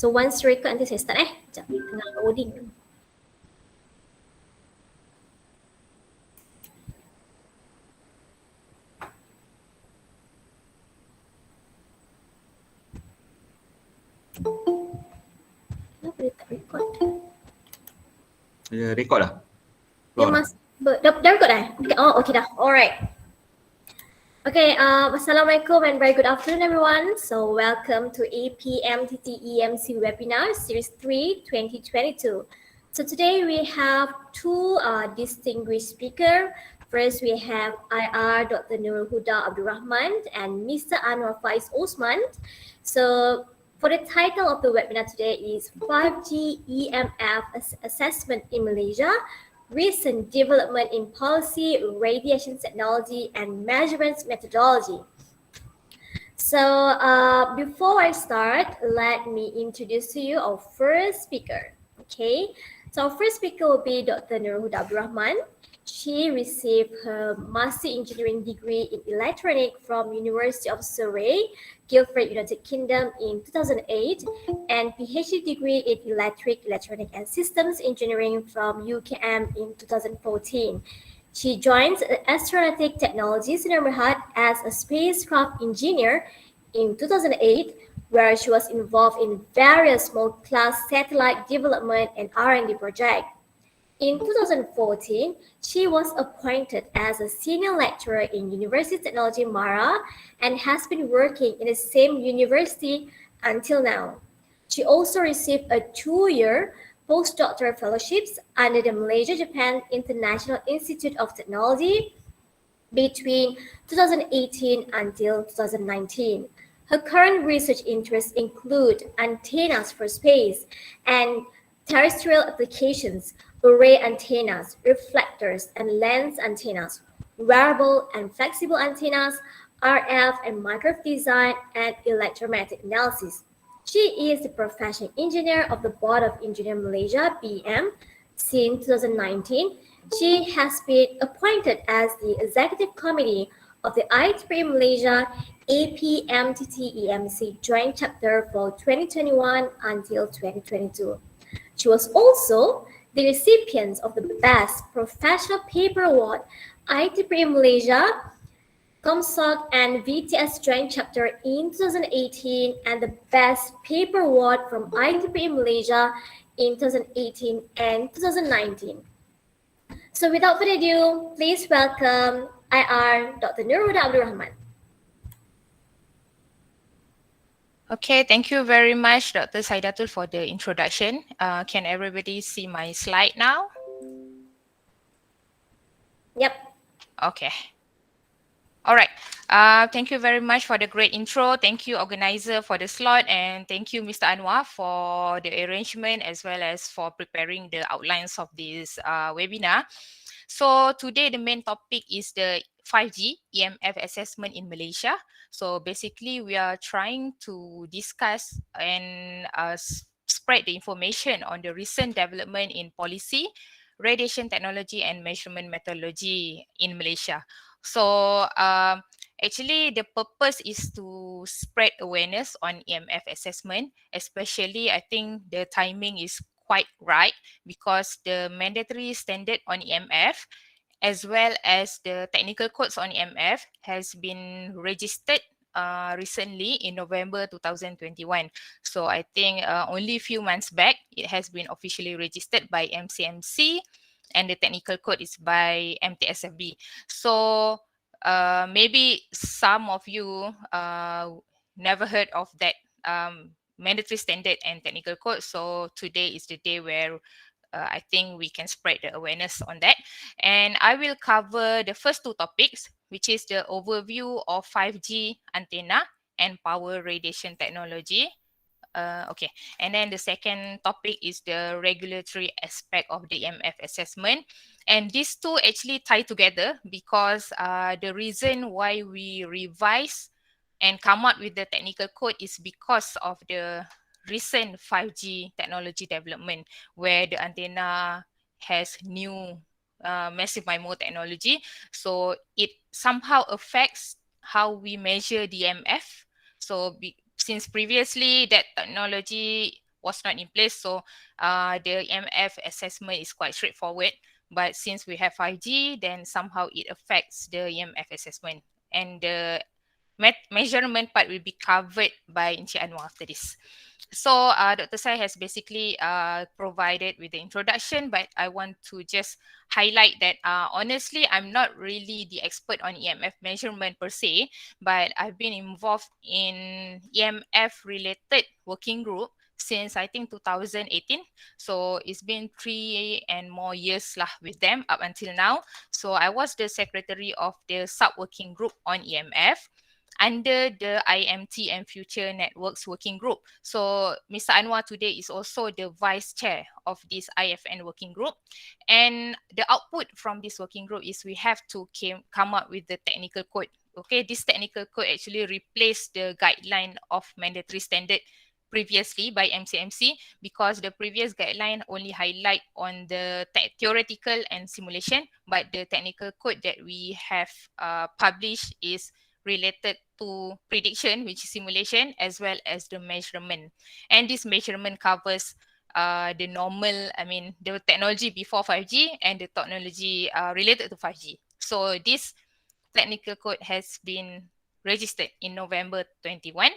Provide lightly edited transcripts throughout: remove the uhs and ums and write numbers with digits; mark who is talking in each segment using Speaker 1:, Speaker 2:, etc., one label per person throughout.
Speaker 1: So once record nanti saya start Sekejap, tengah loading. Kenapa dia tak record?
Speaker 2: Dia record dah?
Speaker 1: Dia masih dah record dah? Okay. Oh, okay dah. Alright. Okay, Assalamualaikum and very good afternoon everyone. So welcome to APMTT EMC webinar series 3 2022. So today we have two distinguished speakers. First we have IR Dr. Nurul Huda Abdul Rahman and Mr. Anwar Faizd Osman. So for the title of the webinar today is 5G EMF assessment in Malaysia, recent development in policy, radiation technology, and measurements methodology. So before I start, let me introduce to you our first speaker. Okay, so our first speaker will be Dr. Nurul Huda Abdul Rahman. She received her Master Engineering degree in Electronic from University of Surrey, Guildford, United Kingdom in 2008 and PhD degree in Electronic and Systems Engineering from UKM in 2014. She joined Astronautic Technologies in Berhad as a spacecraft engineer in 2008, where she was involved in various small-class satellite development and R&D projects. In 2014, she was appointed as a senior lecturer in University of Technology Mara and has been working in the same university until now. She also received a 2-year postdoctoral fellowships under the Malaysia-Japan International Institute of Technology between 2018 until 2019. Her current research interests include antennas for space and terrestrial applications, array antennas, reflectors and lens antennas, wearable and flexible antennas, RF and microwave design, and electromagnetic analysis. She is the professional engineer of the Board of Engineers Malaysia, BM, since 2019. She has been appointed as the Executive Committee of the IEEE Malaysia APMTT EMC Joint Chapter for 2021 until 2022. She was also the recipient of the Best Professional Paper Award, IEEE Malaysia, ComSoc and VTS Joint Chapter in 2018 and the Best Paper Award from IEEE Malaysia in 2018 and 2019. So without further ado, please welcome IR Dr. Nurul Abdul Rahman.
Speaker 3: Okay, thank you very much, Dr. Saidatul, for the introduction. Can everybody see my slide now?
Speaker 1: Yep.
Speaker 3: Okay. All right. Thank you very much for the great intro. Thank you, organizer, for the slot, and thank you, Mr. Anwar, for the arrangement as well as for preparing the outlines of this webinar. So today the main topic is the 5G EMF assessment in Malaysia. So basically we are trying to discuss and spread the information on the recent development in policy, radiation technology and measurement methodology in Malaysia. So actually the purpose is to spread awareness on EMF assessment, especially I think the timing is quite right because the mandatory standard on EMF as well as the technical codes on EMF has been registered recently in November 2021. So I think only a few months back, it has been officially registered by MCMC and the technical code is by MTSFB. So maybe some of you never heard of that mandatory standard and technical code. So today is the day where I think we can spread the awareness on that. And I will cover the first two topics, which is the overview of 5G antenna and power radiation technology. Okay, and then the second topic is the regulatory aspect of the EMF assessment. And these two actually tie together because the reason why we revise and come up with the technical code is because of the recent 5G technology development where the antenna has new massive MIMO technology. So it somehow affects how we measure the EMF. So since previously that technology was not in place. So the EMF assessment is quite straightforward. But since we have 5G, then somehow it affects the EMF assessment. And the measurement part will be covered by Encik Anwar after this. So Dr. Sai has basically provided with the introduction, but I want to just highlight that honestly, I'm not really the expert on EMF measurement per se, but I've been involved in EMF related working group since I think 2018. So it's been 3 and more years lah with them up until now. So I was the secretary of the sub-working group on EMF under the IMT and Future Networks Working Group. So Mr. Anwar today is also the vice chair of this IFN working group. And the output from this working group is we have to come up with the technical code. Okay, this technical code actually replaced the guideline of mandatory standard previously by MCMC, because the previous guideline only highlight on the theoretical and simulation, but the technical code that we have published is related to prediction, which is simulation, as well as the measurement. And this measurement covers the normal, the technology before 5G and the technology related to 5G. So this technical code has been registered in November 21.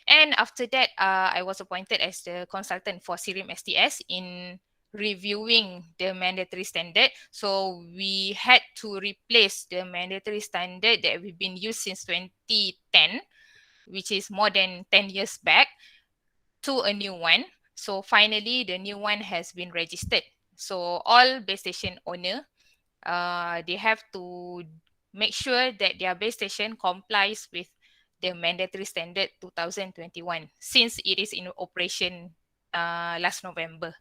Speaker 3: And after that, I was appointed as the consultant for SIRIM STS in reviewing the mandatory standard. So we had to replace the mandatory standard that we've been used since 2010, which is more than 10 years back, to a new one. So finally, the new one has been registered. So all base station owner, they have to make sure that their base station complies with the mandatory standard 2021, since it is in operation last November.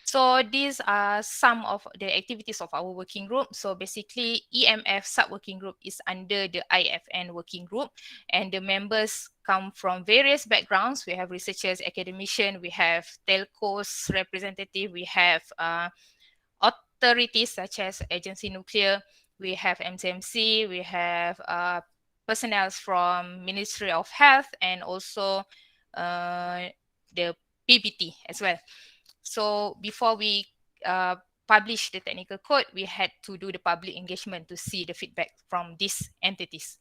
Speaker 3: So these are some of the activities of our working group. So basically, EMF sub-working group is under the IFN working group, and the members come from various backgrounds. We have researchers, academicians, we have telcos representative, we have authorities such as Agency Nuclear, we have MCMC, we have personnel from Ministry of Health, and also the PBT as well. So before we publish the technical code, we had to do the public engagement to see the feedback from these entities.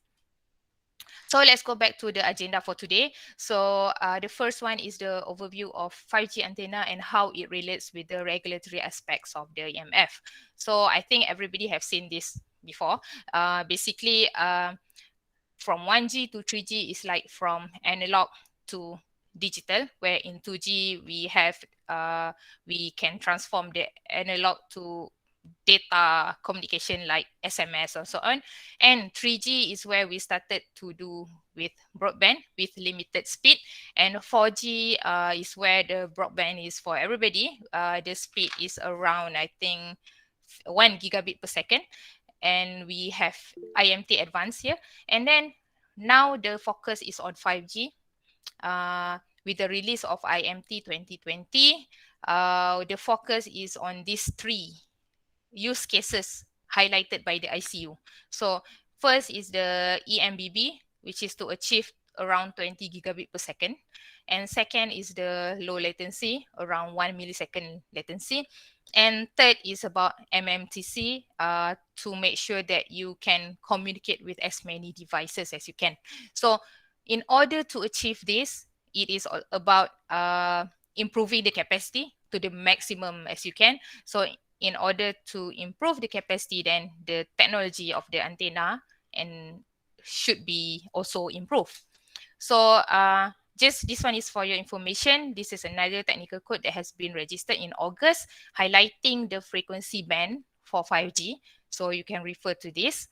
Speaker 3: So let's go back to the agenda for today. So the first one is the overview of 5G antenna and how it relates with the regulatory aspects of the EMF. So I think everybody have seen this before. Basically, from 1G to 3G is like from analog to digital, where in 2G we can transform the analog to data communication like SMS and so on. And 3G is where we started to do with broadband with limited speed. And 4G is where the broadband is for everybody. The speed is around, I think, 1 gigabit per second. And we have IMT advanced here. And then now the focus is on 5G. With the release of IMT 2020, the focus is on these three use cases highlighted by the ICU. So first is the EMBB, which is to achieve around 20 gigabit per second. And second is the low latency, around 1 millisecond latency. And third is about MMTC, to make sure that you can communicate with as many devices as you can. So in order to achieve this, it is about improving the capacity to the maximum as you can. So in order to improve the capacity, then the technology of the antenna and should be also improved. So just this one is for your information. This is another technical code that has been registered in August, highlighting the frequency band for 5G. So you can refer to this.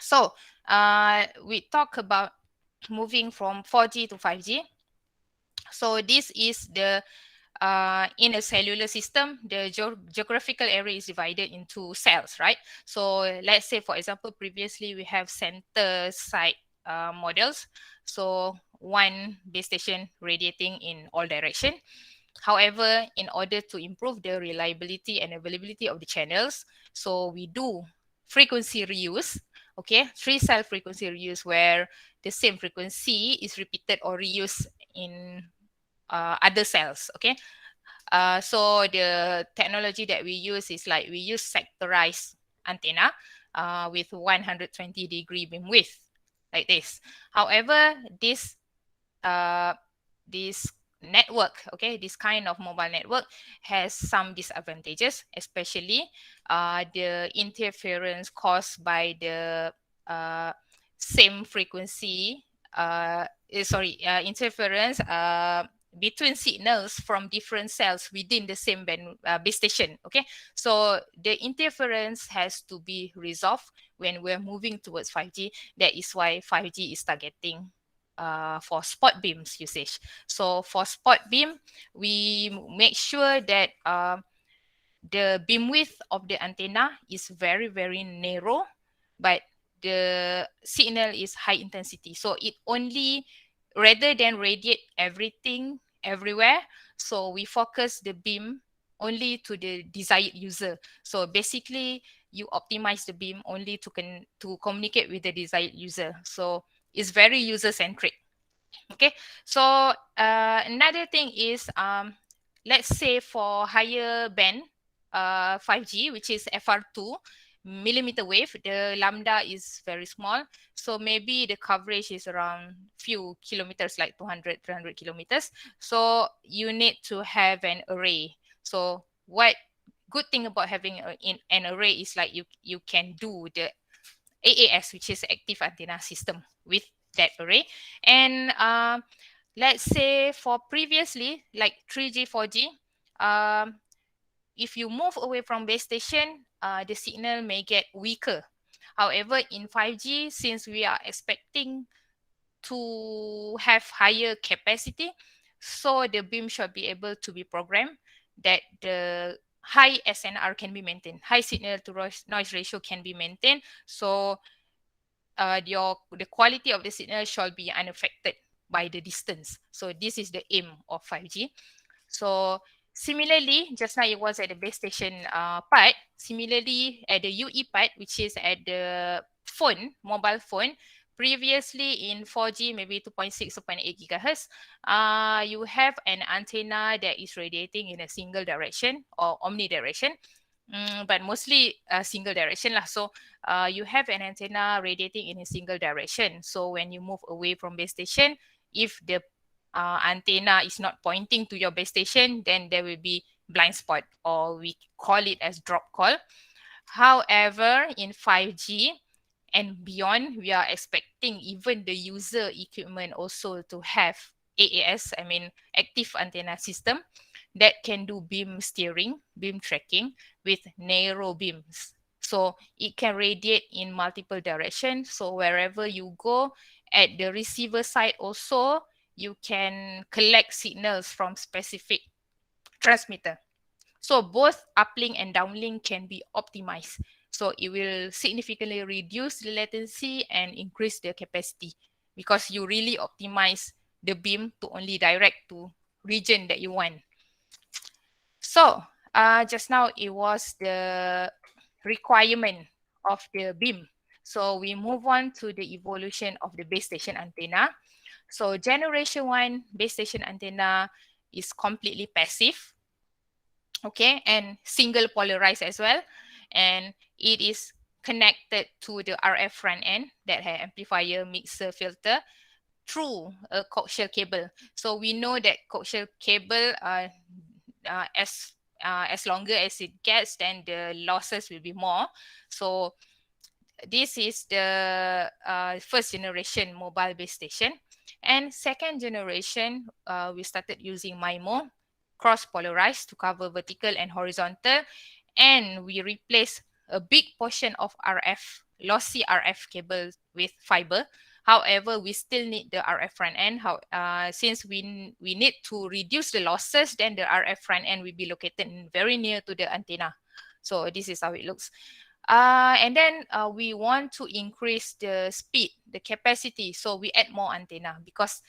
Speaker 3: So we talk about moving from 4G to 5G. So this is the in a cellular system, the geographical area is divided into cells, right? So let's say, for example, previously we have center site models. So one base station radiating in all direction. However, in order to improve the reliability and availability of the channels, so we do frequency reuse. Okay, 3-cell frequency reuse, where the same frequency is repeated or reused in other cells. Okay. So the technology that we use is like we use sectorized antenna with 120-degree beam width like this. However, this network, okay, this kind of mobile network has some disadvantages, especially the interference caused by the same frequency, interference between signals from different cells within the same base station. Okay, so the interference has to be resolved when we're moving towards 5G. That is why 5G is targeting for spot beams usage. So for spot beam, we make sure that the beam width of the antenna is very, very narrow, but the signal is high intensity. So it only, rather than radiate everything everywhere, so we focus the beam only to the desired user. So basically, you optimize the beam only to communicate with the desired user. So it's very user-centric. Okay, so another thing is, let's say for higher band 5G, which is FR2 millimeter wave, the lambda is very small. So maybe the coverage is around few kilometers, like 200, 300 kilometers. So you need to have an array. So what good thing about having an array is like you can do the AAS, which is active antenna system, with that array. And let's say for previously, like 3G, 4G, if you move away from base station, the signal may get weaker. However, in 5G, since we are expecting to have higher capacity, so the beam should be able to be programmed that the high SNR can be maintained, high signal to noise ratio can be maintained. So the quality of the signal shall be unaffected by the distance. So this is the aim of 5G. So similarly, just now it was at the base station part. Similarly, at the UE part, which is at the phone, mobile phone, previously in 4G, maybe 2.6, 2.8 gigahertz, you have an antenna that is radiating in a single direction or omnidirection. But mostly single direction lah. So you have an antenna radiating in a single direction. So when you move away from base station, if the antenna is not pointing to your base station, then there will be blind spot, or we call it as drop call. However, in 5G and beyond, we are expecting even the user equipment also to have AAS, I mean active antenna system, that can do beam steering, beam tracking with narrow beams. So it can radiate in multiple directions. So wherever you go, at the receiver side also, you can collect signals from specific transmitter. So both uplink and downlink can be optimized. So it will significantly reduce the latency and increase the capacity, because you really optimize the beam to only direct to region that you want. So just now it was the requirement of the beam. So we move on to the evolution of the base station antenna. So generation 1 base station antenna is completely passive, okay, and single polarized as well. And it is connected to the RF front end that has amplifier, mixer, filter through a coaxial cable. So we know that coaxial cable, as longer as it gets, then the losses will be more. So this is the first generation mobile base station. And second generation, we started using MIMO, cross polarized to cover vertical and horizontal. And we replaced a big portion of RF, lossy RF cable with fiber. However, we still need the RF front end. Since we need to reduce the losses, then the RF front end will be located very near to the antenna. So this is how it looks. And then we want to increase the speed, the capacity. So we add more antenna, because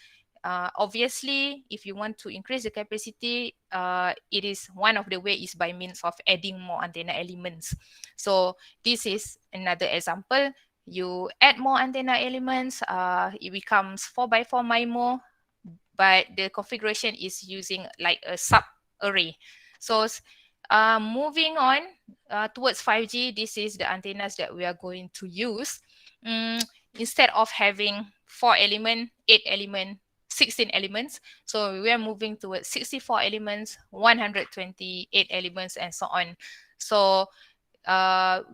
Speaker 3: obviously, if you want to increase the capacity, it is one of the ways by means of adding more antenna elements. So this is another example. You add more antenna elements, it becomes 4x4 MIMO, but the configuration is using like a sub array. So moving on towards 5G, this is the antennas that we are going to use. Instead of having 4 element, 8 element, 16 elements, so we are moving towards 64 elements, 128 elements, and so on. So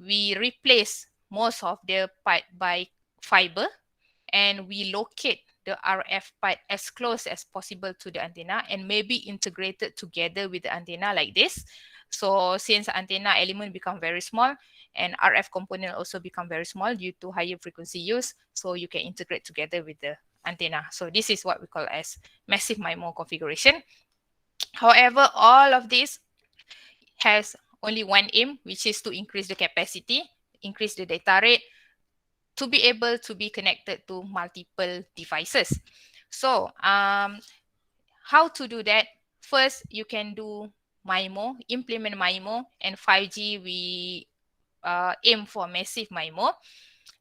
Speaker 3: we replace most of the part by fiber, and we locate the RF part as close as possible to the antenna and maybe integrated together with the antenna like this. So since antenna element become very small and RF component also become very small due to higher frequency use, so you can integrate together with the antenna. So this is what we call as massive MIMO configuration. However, all of this has only one aim, which is to increase the capacity, increase the data rate, to be able to be connected to multiple devices. So how to do that? First, you can do MIMO, implement MIMO, and 5G we aim for massive MIMO.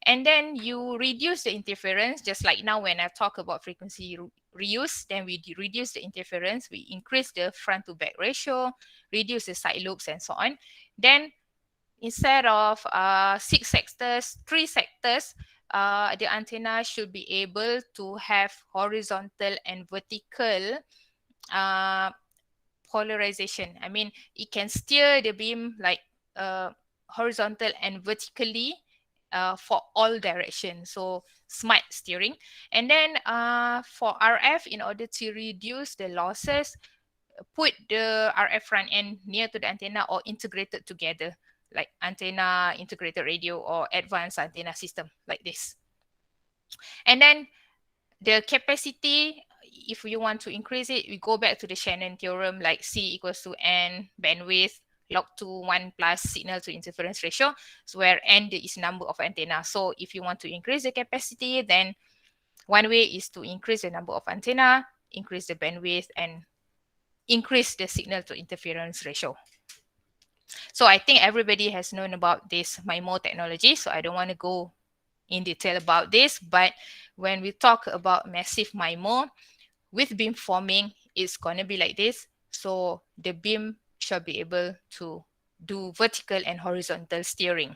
Speaker 3: And then you reduce the interference, just like now when I talk about frequency reuse, then we reduce the interference, we increase the front to back ratio, reduce the side loops and so on. Then instead of 6 sectors, 3 sectors, the antenna should be able to have horizontal and vertical polarization. I mean, it can steer the beam like horizontal and vertically for all directions. So smart steering. And then for RF, in order to reduce the losses, put the RF front end near to the antenna or integrated together, like antenna integrated radio or advanced antenna system like this. And then the capacity, if you want to increase it, we go back to the Shannon theorem, like C equals to N bandwidth log to 1 plus signal to interference ratio, so where N is number of antenna. So if you want to increase the capacity, then one way is to increase the number of antenna, increase the bandwidth, and increase the signal to interference ratio. So I think everybody has known about this MIMO technology, so I don't want to go in detail about this, but when we talk about massive MIMO with beam forming, it's going to be like this. So the beam shall be able to do vertical and horizontal steering.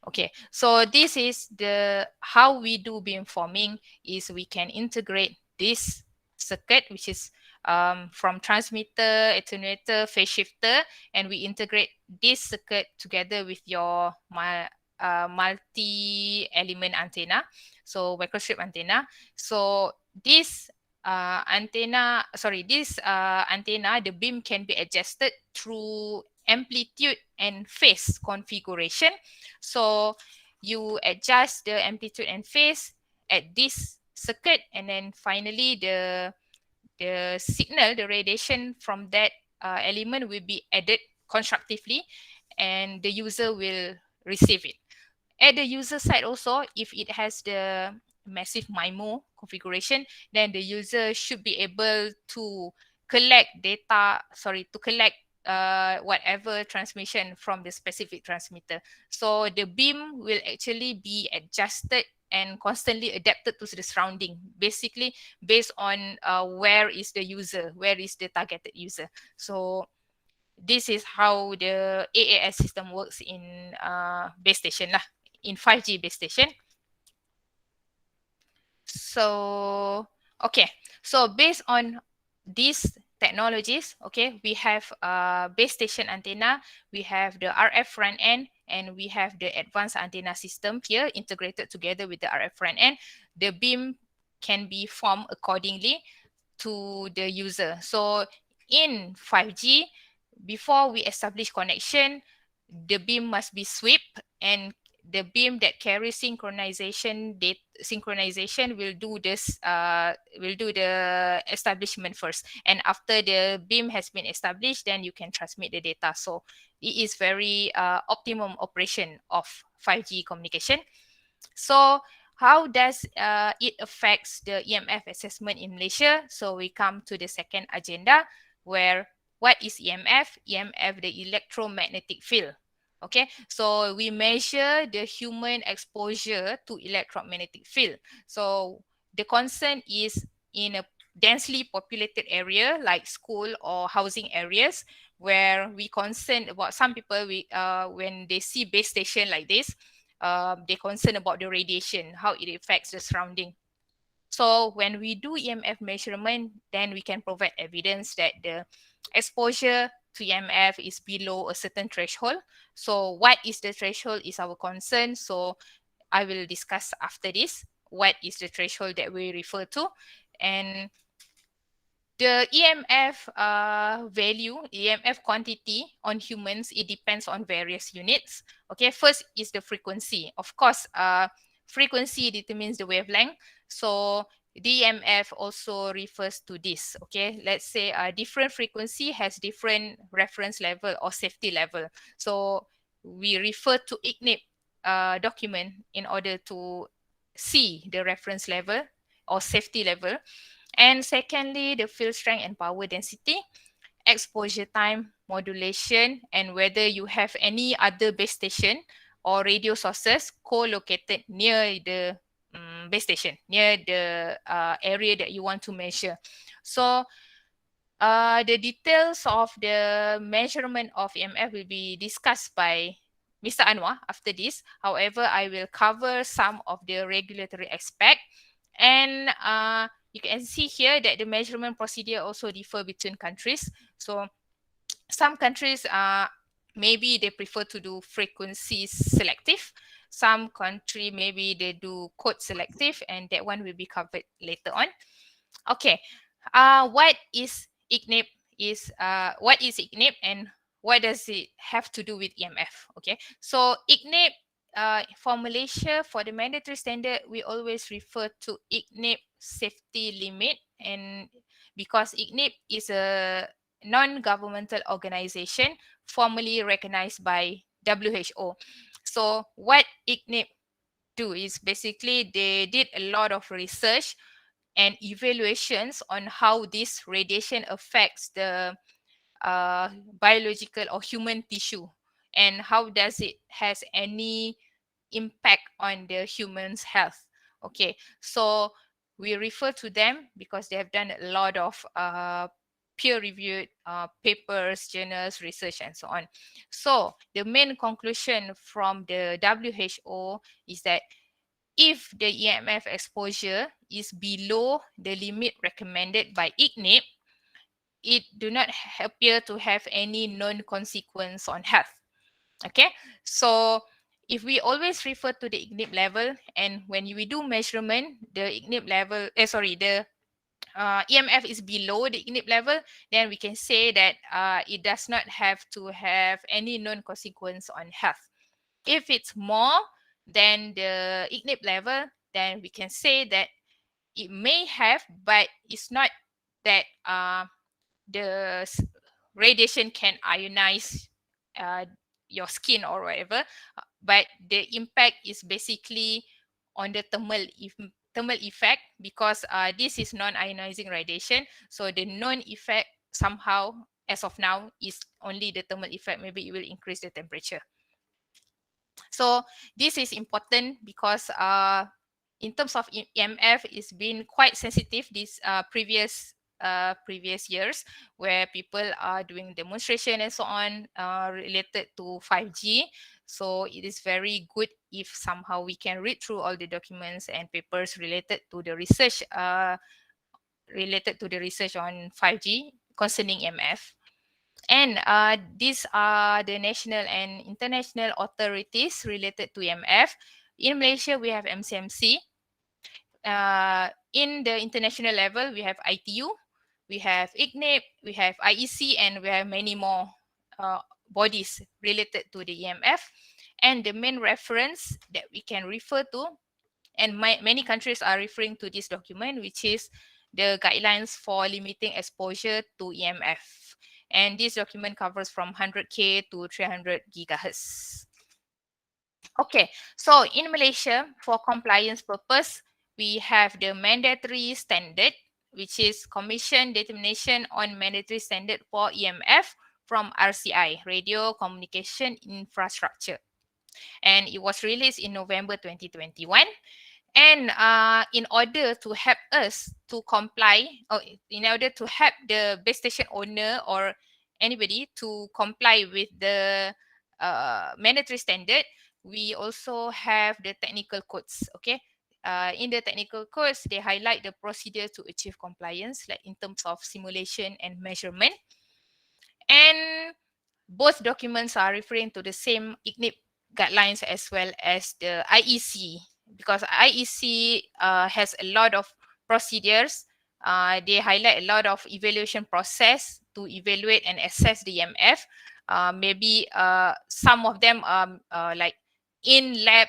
Speaker 3: Okay, so this is the how we do beam forming is we can integrate this circuit, which is from transmitter, attenuator, phase shifter, and we integrate this circuit together with your multi-element antenna, so microstrip antenna. So this antenna, the beam can be adjusted through amplitude and phase configuration. So you adjust the amplitude and phase at this circuit, and then finally the signal, the radiation from that element will be added constructively, and the user will receive it. At the user side also, if it has the massive MIMO configuration, then the user should be able to collect whatever transmission from the specific transmitter. So the beam will actually be adjusted and constantly adapted to the surrounding, basically based on where is the user, where is the targeted user. So this is how the AAS system works in base station lah, in 5G base station. So, okay. So based on these technologies, okay, we have base station antenna, we have the RF front end, and we have the advanced antenna system here integrated together with the RF front end. The beam can be formed accordingly to the user. So in 5G, before we establish connection, the beam must be swept, and the beam that carries synchronization will do this will do the establishment first, and after the beam has been established, then you can transmit the data. So it is very optimum operation of 5G communication. So how does it affects the EMF assessment in Malaysia? So we come to the second agenda, where what is EMF? EMF, the electromagnetic field. Okay, so we measure the human exposure to electromagnetic field. So the concern is in a densely populated area like school or housing areas, where we concerned about some people, when they see base station like this, they concern about the radiation, how it affects the surrounding. So when we do EMF measurement, then we can provide evidence that the exposure to EMF is below a certain threshold. So what is the threshold is our concern. So I will discuss after this what is the threshold that we refer to. And the EMF value, EMF quantity on humans, it depends on various units. Okay, first is the frequency. Of course, frequency determines the wavelength. So DMF also refers to this. Okay, let's say a different frequency has different reference level or safety level. So we refer to ICNIP document in order to see the reference level or safety level. And secondly, the field strength and power density, exposure time, modulation, and whether you have any other base station or radio sources co-located near the base station, near the area that you want to measure. So the details of the measurement of EMF will be discussed by Mr. Anwar after this. However, I will cover some of the regulatory aspect. And you can see here that the measurement procedure also differ between countries. So some countries maybe they prefer to do frequency selective. Some country maybe they do code selective, and that one will be covered later on. Okay, what is ICNIP what is ICNIP and what does it have to do with EMF? Okay, so ICNIP for Malaysia, for the mandatory standard, we always refer to ICNIP safety limit, and because ICNIP is a non-governmental organization formally recognized by WHO. So what ICNIP do is basically they did a lot of research and evaluations on how this radiation affects the biological or human tissue, and how does it has any impact on the human's health. Okay, so we refer to them because they have done a lot of peer-reviewed papers, journals, research, and so on. So the main conclusion from the WHO is that if the EMF exposure is below the limit recommended by ICNIP, it do not appear to have any known consequence on health. Okay, so if we always refer to the ICNIP level, and when we do measurement, the ICNIP level, the EMF is below the ICNIP level, then we can say that it does not have to have any known consequence on health. If it's more than the ICNIP level, then we can say that it may have, but it's not that the radiation can ionize your skin or whatever, but the impact is basically on the thermal effect, because this is non-ionizing radiation. So the known effect somehow, as of now, is only the thermal effect. Maybe it will increase the temperature. So this is important because in terms of EMF, it's been quite sensitive this previous years, where people are doing demonstration and so on related to 5G. So it is very good if somehow we can read through all the documents and papers related to the research on 5G concerning EMF. And these are the national and international authorities related to EMF. In Malaysia, we have MCMC. In the international level, we have ITU, we have ICNIP, we have IEC, and we have many more bodies related to the EMF. And the main reference that we can refer to, and many countries are referring to this document, which is the guidelines for limiting exposure to EMF. And this document covers from 100K to 300 gigahertz. Okay, so in Malaysia, for compliance purpose, we have the mandatory standard, which is Commission Determination on Mandatory Standard for EMF from RCI, Radio Communication Infrastructure. And it was released in November 2021. And in order to help us to comply, or in order to help the base station owner or anybody to comply with the mandatory standard, we also have the technical codes. Okay, in the technical codes, they highlight the procedure to achieve compliance, like in terms of simulation and measurement. And both documents are referring to the same ICNIP guidelines as well as the IEC, because IEC has a lot of procedures. They highlight a lot of evaluation process to evaluate and assess the EMF. Maybe some of them are like in-lab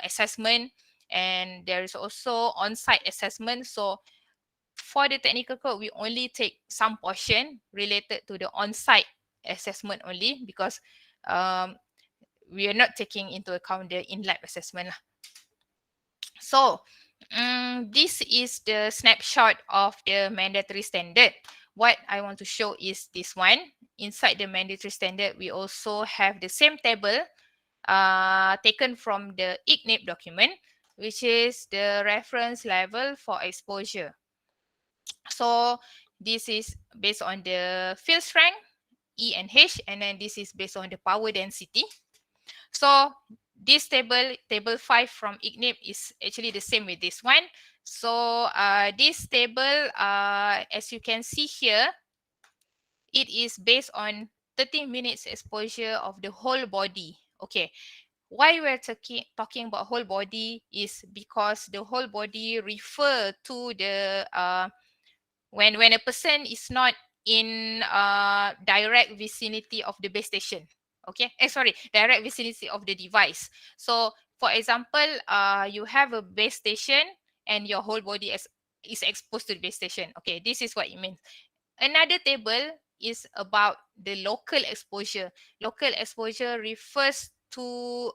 Speaker 3: assessment, and there is also on-site assessment. So for the technical code, we only take some portion related to the on-site assessment only, because um, we are not taking into account the in-lab assessment lah. So this is the snapshot of the mandatory standard. What I want to show is this one. Inside the mandatory standard, we also have the same table taken from the ICNIP document, which is the reference level for exposure. So this is based on the field strength, E and H, and then this is based on the power density. So this table 5 from ICNIP is actually the same with this one. So this table, as you can see here, it is based on 30 minutes exposure of the whole body. Okay, why we're talking about whole body is because the whole body refer to the when a person is not in direct vicinity of the base station. Okay, direct vicinity of the device. So for example, you have a base station and your whole body is exposed to the base station. Okay, this is what it means. Another table is about the local exposure. Local exposure refers to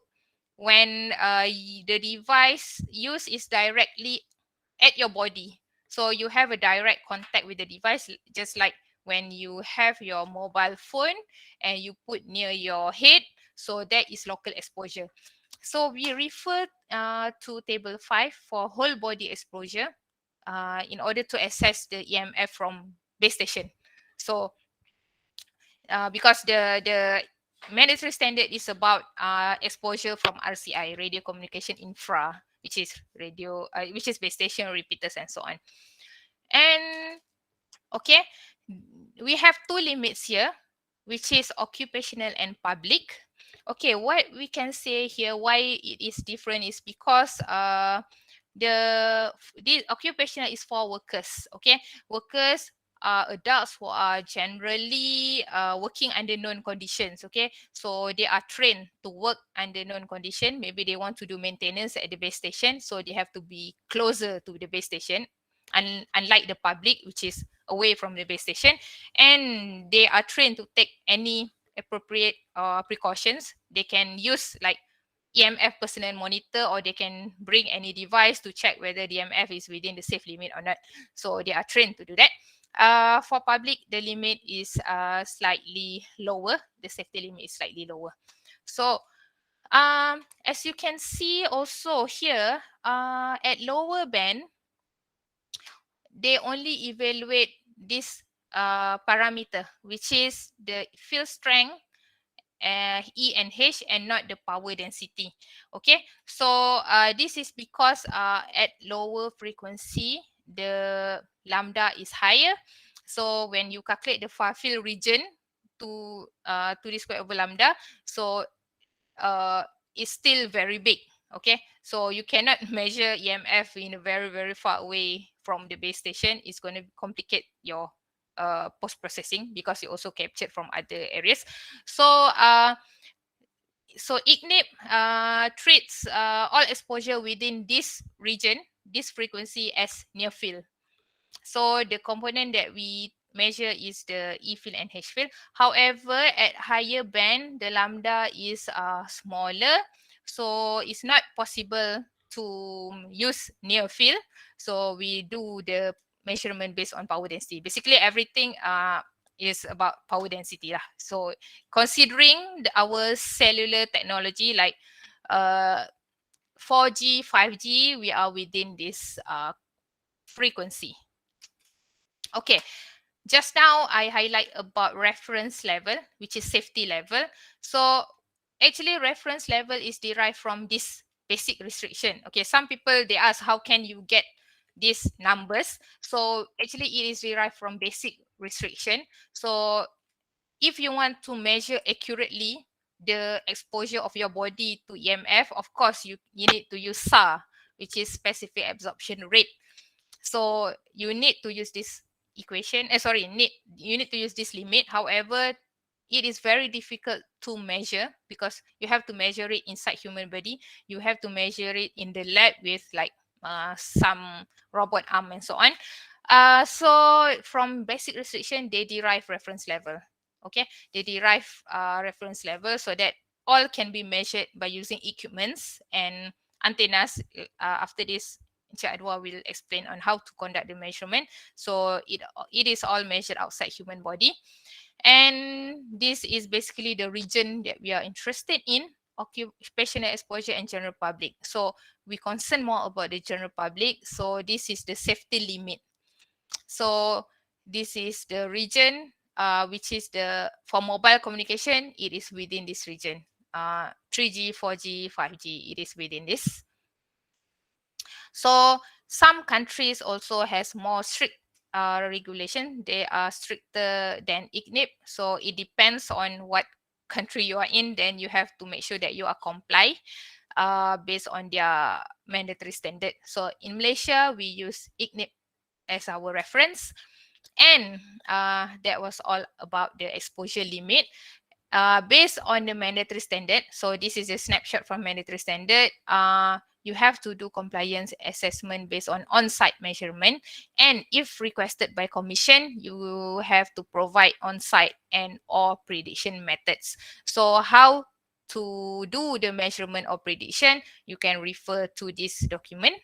Speaker 3: when the device use is directly at your body. So you have a direct contact with the device, just like when you have your mobile phone and you put near your head. So that is local exposure. So we refer to table 5 for whole body exposure in order to assess the EMF from base station. So because the mandatory standard is about exposure from RCI, radio communication infra, which is which is base station repeaters and so on. And okay, we have two limits here, which is occupational and public. Okay, what we can say here why it is different is because the occupational is for workers. Okay, workers are adults who are generally working under known conditions. Okay, so they are trained to work under known condition. Maybe they want to do maintenance at the base station, so they have to be closer to the base station, unlike the public, which is away from the base station, and they are trained to take any appropriate precautions. They can use like EMF personal monitor, or they can bring any device to check whether the EMF is within the safe limit or not. So they are trained to do that. For public, the limit is slightly lower. The safety limit is slightly lower. So as you can see also here, at lower band, they only evaluate this parameter, which is the field strength, E and H, and not the power density. Okay, so this is because at lower frequency, the lambda is higher. So when you calculate the far field region to the square over lambda, so it's still very big. Okay, so you cannot measure EMF in a very far away from the base station. It's going to complicate your post-processing, because you also captured from other areas. So so ICNIP treats all exposure within this region, this frequency, as near field. So the component that we measure is the E field and H field. However, at higher band, the lambda is smaller, so it's not possible to use near field. So we do the measurement based on power density. Basically, everything is about power density lah. So considering our cellular technology, like 4G, 5G, we are within this frequency. Okay, just now I highlight about reference level, which is safety level. So actually reference level is derived from this basic restriction. Okay, some people they ask how can you get these numbers? So actually it is derived from basic restriction. So if you want to measure accurately the exposure of your body to EMF, of course you need to use SAR, which is specific absorption rate. So you need to use this equation. You need to use this limit. However, it is very difficult to measure because you have to measure it inside human body. You have to measure it in the lab with like some robot arm and so on. So from basic restriction, they derive reference level. Okay, they derive reference level so that all can be measured by using equipments and antennas. After this, Encik Anwar will explain on how to conduct the measurement. So it is all measured outside human body. And this is basically the region that we are interested in, occupational exposure and general public. So we concern more about the general public. So this is the safety limit. So this is the region which is for mobile communication, it is within this region. 3G, 4G, 5G, it is within this. So some countries also has more strict regulation. They are stricter than ICNIP. So it depends on what country you are in. Then you have to make sure that you are comply based on their mandatory standard. So in Malaysia, we use ICNIP as our reference. And that was all about the exposure limit. Based on the mandatory standard, so this is a snapshot from mandatory standard, you have to do compliance assessment based on on-site measurement. And if requested by commission, you have to provide on-site and or prediction methods. So how to do the measurement or prediction, you can refer to this document,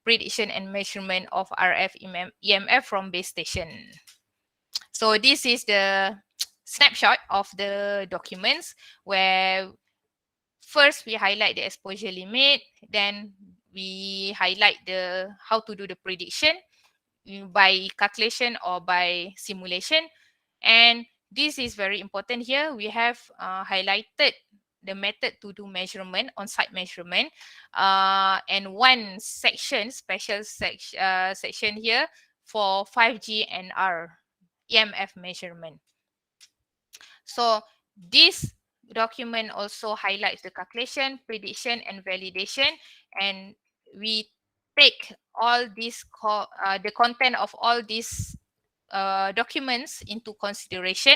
Speaker 3: prediction and measurement of RF EMF from base station. So this is the snapshot of the documents where first we highlight the exposure limit, then we highlight how to do the prediction by calculation or by simulation. And this is very important here. We have highlighted the method to do measurement, on-site measurement, and one section, special section here for 5G and R EMF measurement. So this document also highlights the calculation, prediction, and validation. And we take all this, the content of all these documents into consideration.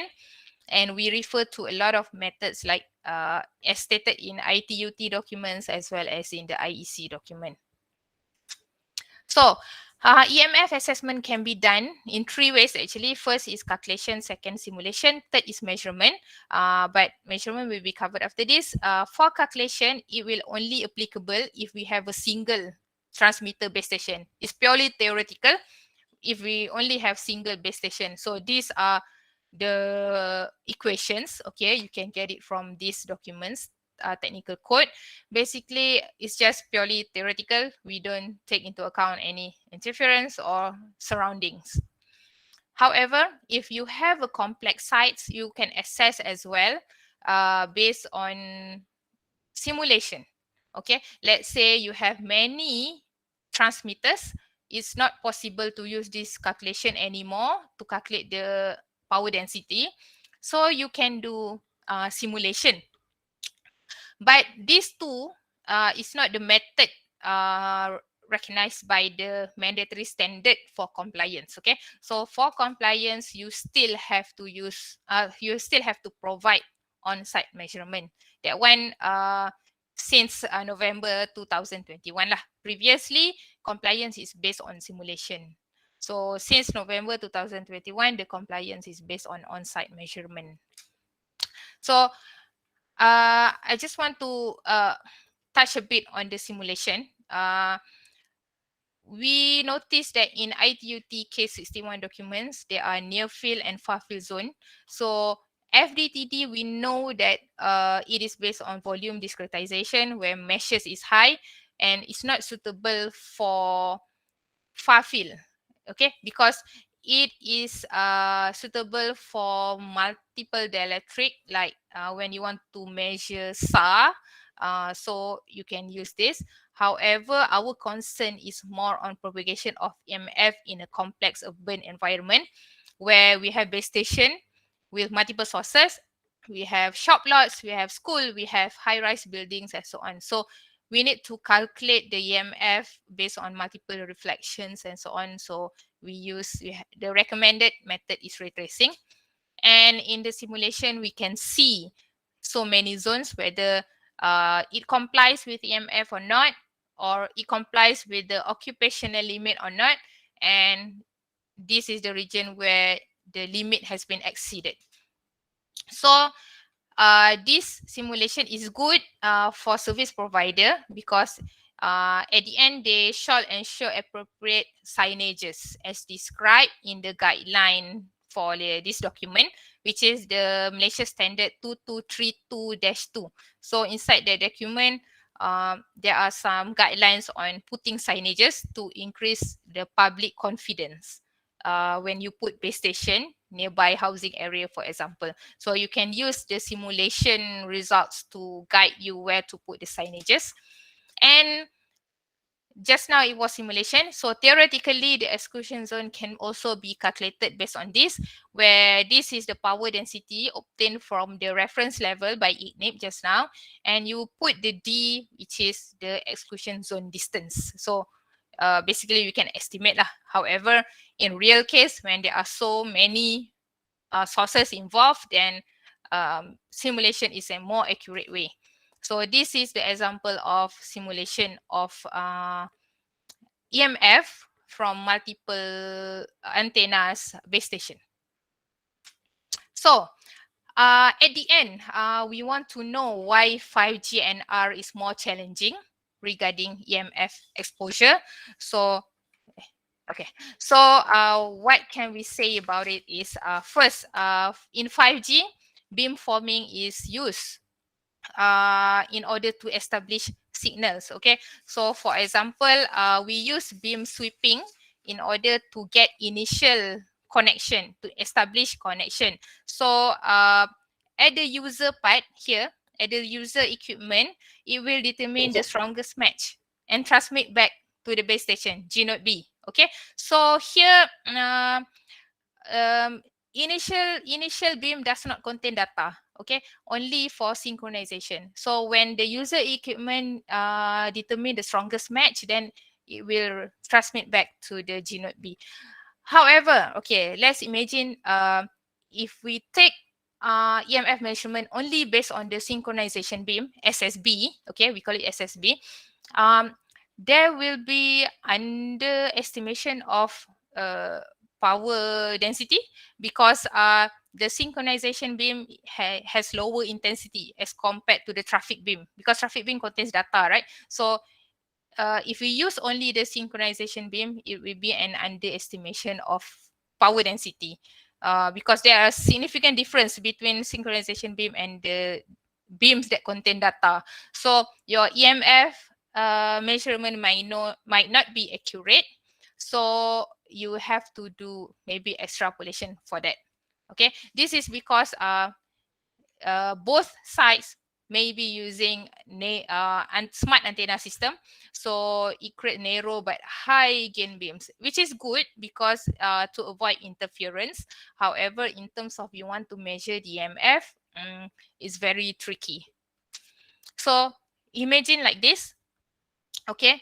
Speaker 3: And we refer to a lot of methods like as stated in ITUT documents as well as in the IEC document. So EMF assessment can be done in 3 ways actually. First is calculation, second simulation, third is measurement. But measurement will be covered after this. For calculation, it will only applicable if we have a single transmitter base station. It's purely theoretical if we only have single base station. So these are the equations. Okay, you can get it from these documents. Technical code. Basically, it's just purely theoretical. We don't take into account any interference or surroundings. However, if you have a complex sites, you can assess as well based on simulation. Okay, let's say you have many transmitters. It's not possible to use this calculation anymore to calculate the power density. So you can do simulation. But these two is not the method recognized by the mandatory standard for compliance. Okay, so for compliance, you still have to use, you still have to provide on-site measurement. That one since November 2021 lah. Previously, compliance is based on simulation. So since November 2021, the compliance is based on on-site measurement. So I just want to touch a bit on the simulation. We noticed that in ITUT case 61 documents, there are near field and far field zone. So FDTD, we know that it is based on volume discretization where meshes is high. and it's not suitable for far field, okay, because it is suitable for multiple dielectric, like when you want to measure SAR, so you can use this. However, our concern is more on propagation of EMF in a complex urban environment where we have base station with multiple sources, we have shop lots, we have school, we have high-rise buildings, and so on. So we need to calculate the EMF based on multiple reflections and so on. So the recommended method is ray tracing. And in the simulation, we can see so many zones, whether it complies with EMF or not, or it complies with the occupational limit or not. And this is the region where the limit has been exceeded. So this simulation is good for service provider because at the end they shall ensure appropriate signages as described in the guideline for this document, which is the Malaysia Standard 2232-2. So inside the document, there are some guidelines on putting signages to increase the public confidence when you put base station nearby housing area, for example. So you can use the simulation results to guide you where to put the signages. And just now it was simulation. So theoretically, the exclusion zone can also be calculated based on this, where this is the power density obtained from the reference level by IGNIP just now. And you put the D, which is the exclusion zone distance. So basically you can estimate lah. However, in real case, when there are so many sources involved, then simulation is a more accurate way. So this is the example of simulation of EMF from multiple antennas base station. So at the end, we want to know why 5G NR is more challenging regarding EMF exposure. So, okay. So what can we say about it is first, in 5G, beam forming is used in order to establish signals. Okay. So for example, we use beam sweeping in order to get initial connection, to establish connection. So at the user part here, at the user equipment, it will determine the strongest match and transmit back to the base station, G node B. Okay. So here, initial beam does not contain data, okay, only for synchronization. So when the user equipment determine the strongest match, then it will transmit back to the G node B. However, okay, let's imagine if we take EMF measurement only based on the synchronization beam, SSB, okay, we call it SSB, there will be underestimation of power density because the synchronization beam has lower intensity as compared to the traffic beam, because traffic beam contains data, right? So if we use only the synchronization beam, it will be an underestimation of power density because there are significant difference between synchronization beam and the beams that contain data. So your EMF measurement might not be accurate. So you have to do maybe extrapolation for that. Okay, this is because both sides may be using smart antenna system, so it creates narrow but high gain beams, which is good because to avoid interference. However, in terms of you want to measure the EMF, it's very tricky. So imagine like this, okay.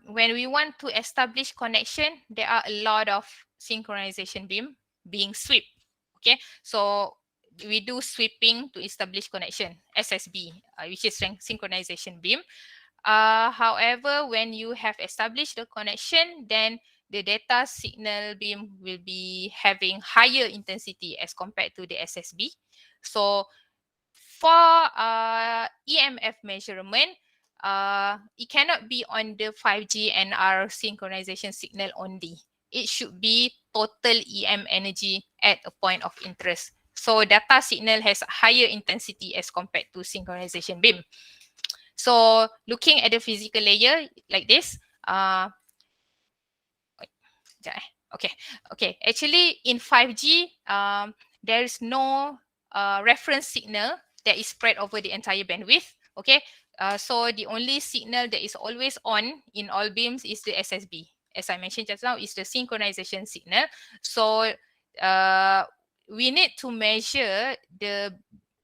Speaker 3: When we want to establish connection, there are a lot of synchronization beam being swept. Okay, so we do sweeping to establish connection, SSB, which is synchronization beam. However, when you have established the connection, then the data signal beam will be having higher intensity as compared to the SSB. So for EMF measurement, it cannot be on the 5G NR synchronization signal only. It should be total EM energy at a point of interest. So data signal has higher intensity as compared to synchronization beam. So looking at the physical layer like this, okay. Actually, in 5G, there is no reference signal that is spread over the entire bandwidth. Okay, so the only signal that is always on in all beams is the SSB. As I mentioned just now, is the synchronization signal. So we need to measure the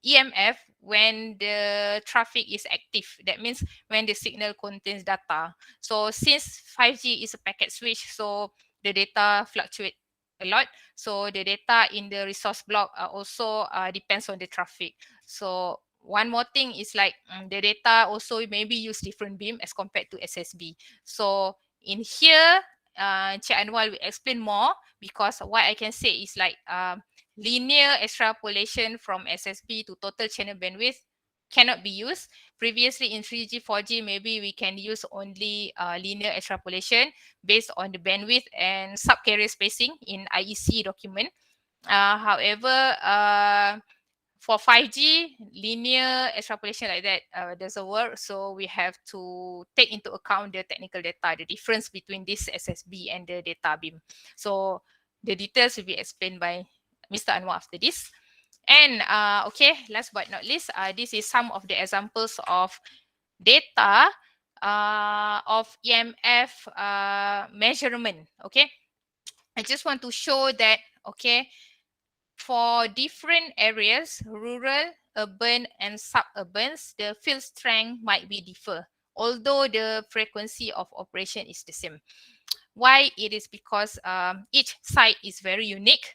Speaker 3: EMF when the traffic is active. That means when the signal contains data. So since 5G is a packet switch, so the data fluctuate a lot. So the data in the resource block also depends on the traffic. So one more thing is like the data also maybe use different beam as compared to SSB. So in here, Cik Anwar will explain more, because what I can say is like linear extrapolation from SSB to total channel bandwidth cannot be used. Previously in 3G, 4G, maybe we can use only linear extrapolation based on the bandwidth and subcarrier spacing in IEC document. However, for 5G, linear extrapolation like that doesn't work. So we have to take into account the technical data, the difference between this SSB and the data beam. So the details will be explained by Mr. Anwar after this. And okay, last but not least, this is some of the examples of data of EMF measurement. Okay, I just want to show that, okay, for different areas, rural, urban, and suburbans, the field strength might be differ, although the frequency of operation is the same. Why? It is because each site is very unique.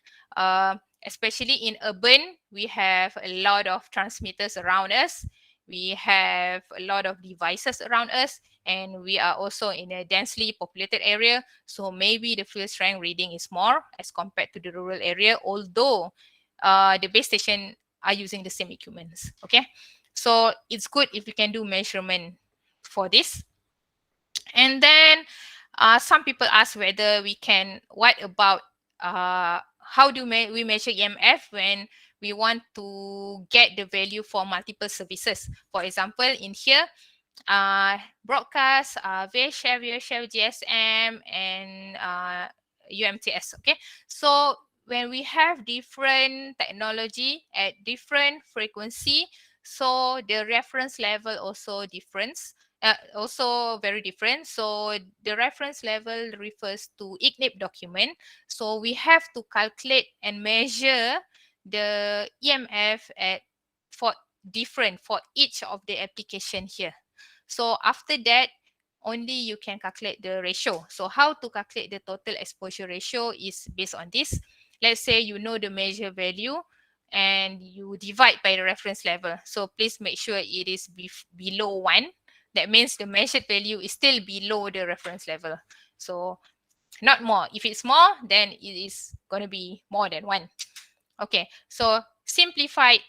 Speaker 3: Especially in urban, we have a lot of transmitters around us. We have a lot of devices around us, and we are also in a densely populated area. So maybe the field strength reading is more as compared to the rural area, although the base station are using the same equipments. Okay, so it's good if we can do measurement for this. And then some people ask whether we can, what about how do we measure EMF when we want to get the value for multiple services? For example, in here, broadcast, VHF, GSM, and UMTS. Okay, so when we have different technology at different frequency, so the reference level also difference. Also very different. So the reference level refers to ICNIP document. So we have to calculate and measure the EMF for each of the application here. So after that, only you can calculate the ratio. So how to calculate the total exposure ratio is based on this. Let's say you know the measure value and you divide by the reference level. So please make sure it is below 1. That means the measured value is still below the reference level. So not more. If it's more, then it is going to be more than 1. Okay, so simplified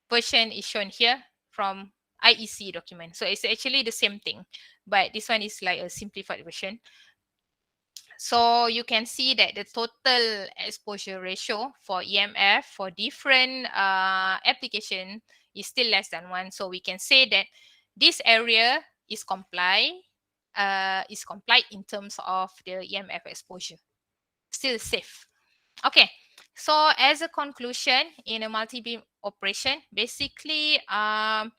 Speaker 3: version is shown here from IEC document. So it's actually the same thing, but this one is like a simplified version. So you can see that the total exposure ratio for EMF for different application is still less than 1. So we can say that this area is complied in terms of the EMF exposure. Still safe. Okay, so as a conclusion, in a multi-beam operation, basically 5G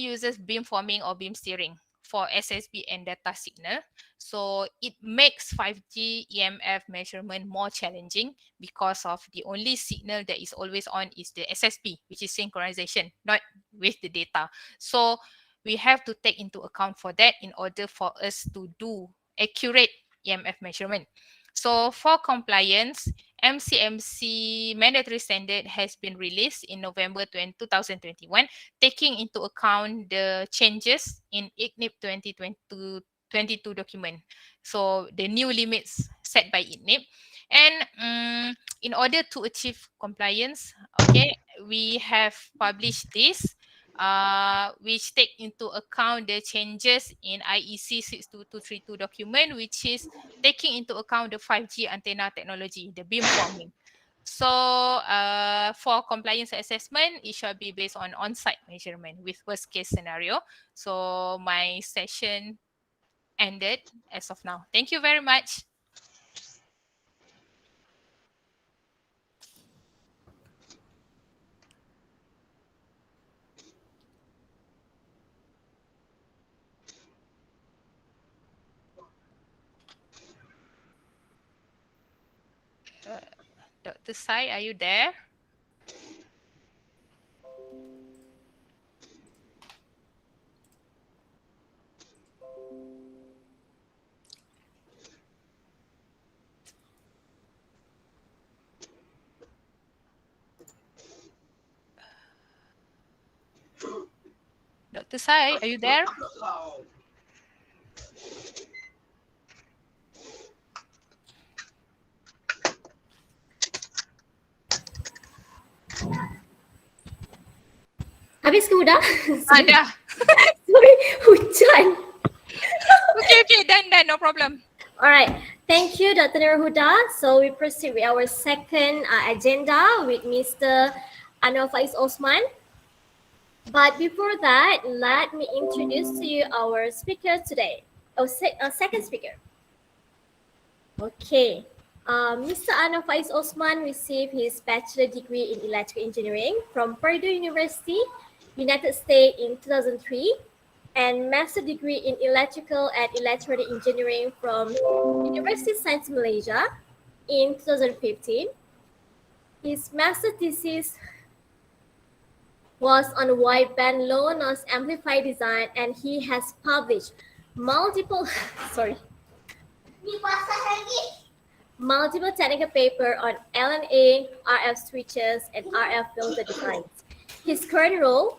Speaker 3: uses beamforming or beam steering for SSB and data signal. So it makes 5G EMF measurement more challenging because of the only signal that is always on is the SSB, which is synchronization, not with the data. So we have to take into account for that in order for us to do accurate EMF measurement. So for compliance, MCMC mandatory standard has been released in November 2021, taking into account the changes in ICNIP 2022 document. So the new limits set by ICNIP. And in order to achieve compliance, okay, we have published this, which take into account the changes in IEC 62232 document, which is taking into account the 5G antenna technology, the beamforming. So for compliance assessment, it shall be based on on-site measurement with worst case scenario. So my session ended as of now. Thank you very much. Dr. Sai, are you there? Dr. Sai, are you there?
Speaker 1: Habis ke Huda?
Speaker 3: Dah.
Speaker 1: Sorry, hujan.
Speaker 3: Okay, done, no problem.
Speaker 1: All right. Thank you, Dr. Nurul Huda. So we proceed with our second agenda with Mr. Anwar Faizd Osman. But before that, let me introduce to you our speaker today. Second speaker. Okay. Mr. Anwar Faizd Osman received his bachelor degree in electrical engineering from Purdue University, United States in 2003, and master degree in electrical and electronic engineering from University of Science Malaysia in 2015. His master thesis was on wideband low noise amplifier design, and he has published multiple multiple technical paper on LNA, RF switches, and RF filter designs. His current role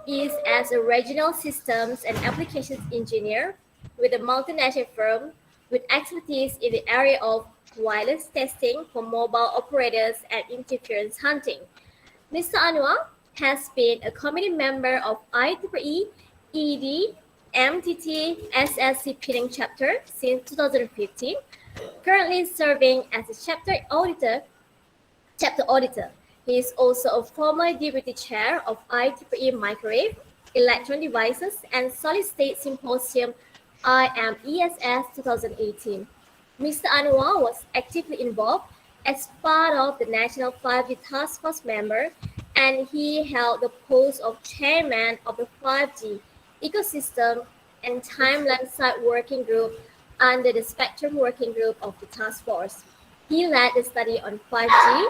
Speaker 1: is as a regional systems and applications engineer with a multinational firm with expertise in the area of wireless testing for mobile operators and interference hunting. Mr. Anwar has been a committee member of IEEE, ED, MTT, SSC Pinning chapter since 2015, currently serving as a chapter auditor. He is also a former deputy chair of IEEE Microwave, Electron Devices, and Solid State Symposium IMESS 2018. Mr. Anwar was actively involved as part of the National 5G Task Force member, and he held the post of chairman of the 5G Ecosystem and Timeline Site Working Group under the Spectrum Working Group of the task force. He led the study on 5G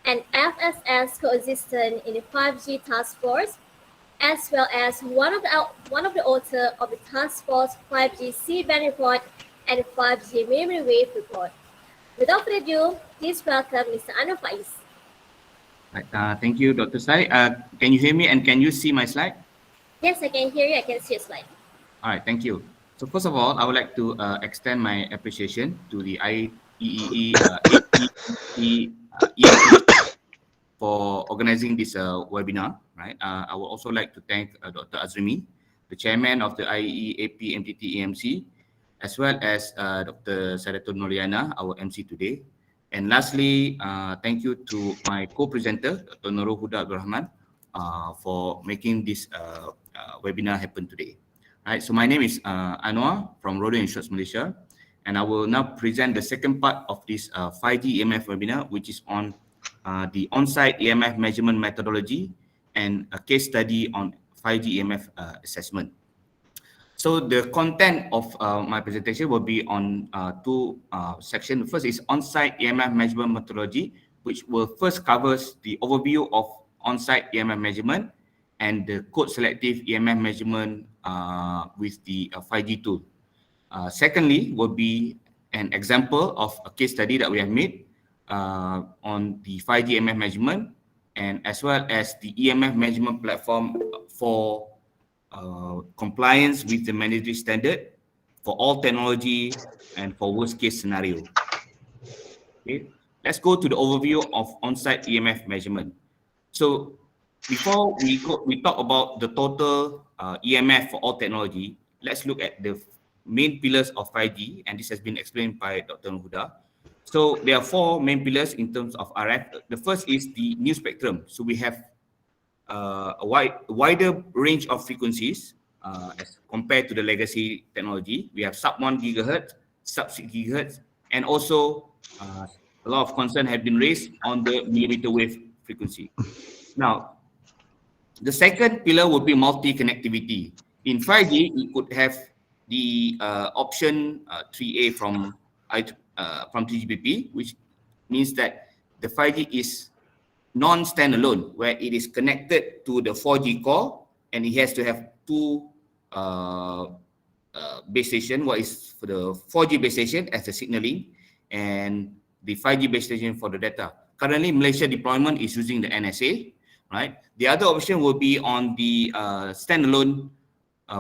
Speaker 1: and FSS coexistence in the 5G task force, as well as one of the authors of the task force 5G C-band report and 5G millimeter wave report. Without further ado, please welcome Mr. Anwar Faizd.
Speaker 2: Right, thank you, Dr. Sai. Can you hear me and can you see my slide?
Speaker 1: Yes, I can hear you. I can see your slide.
Speaker 2: All right, thank you. So first of all, I would like to extend my appreciation to the IEEE for organizing this webinar. Right. I would also like to thank Dr. Azrimi, the chairman of the IEEE AP MTT EMC, as well as Dr. Sadatul Noriana, our MC today. And lastly, thank you to my co-presenter, Dr. Nurul Huda Rahman, for making this webinar happen today. All right, so my name is Anwar from Rodo Insurance Malaysia, and I will now present the second part of this 5G EMF webinar, which is on the on-site EMF measurement methodology and a case study on 5G EMF assessment. So the content of my presentation will be on two sections. The first is on-site EMF measurement methodology, which will first covers the overview of on-site EMF measurement and the code selective EMF measurement with the 5G tool. Secondly, will be an example of a case study that we have made on the 5G EMF measurement, and as well as the EMF measurement platform for compliance with the mandatory standard for all technology and for worst case scenario. Okay, let's go to the overview of on-site EMF measurement. So before we talk about the total EMF for all technology, let's look at the main pillars of 5G, and this has been explained by Dr. Huda. So there are four main pillars in terms of RF. The first is the new spectrum. So we have a wider range of frequencies as compared to the legacy technology. We have sub 1 gigahertz, sub 6 gigahertz, and also a lot of concern have been raised on the millimeter wave frequency. Now, the second pillar would be multi-connectivity. In 5G, we could have the option 3A from 3GPP, which means that the 5G is non-standalone, where it is connected to the 4G core, and it has to have two base station. What is for the 4G base station as the signaling, and the 5G base station for the data. Currently, Malaysia deployment is using the NSA, right? The other option will be on the standalone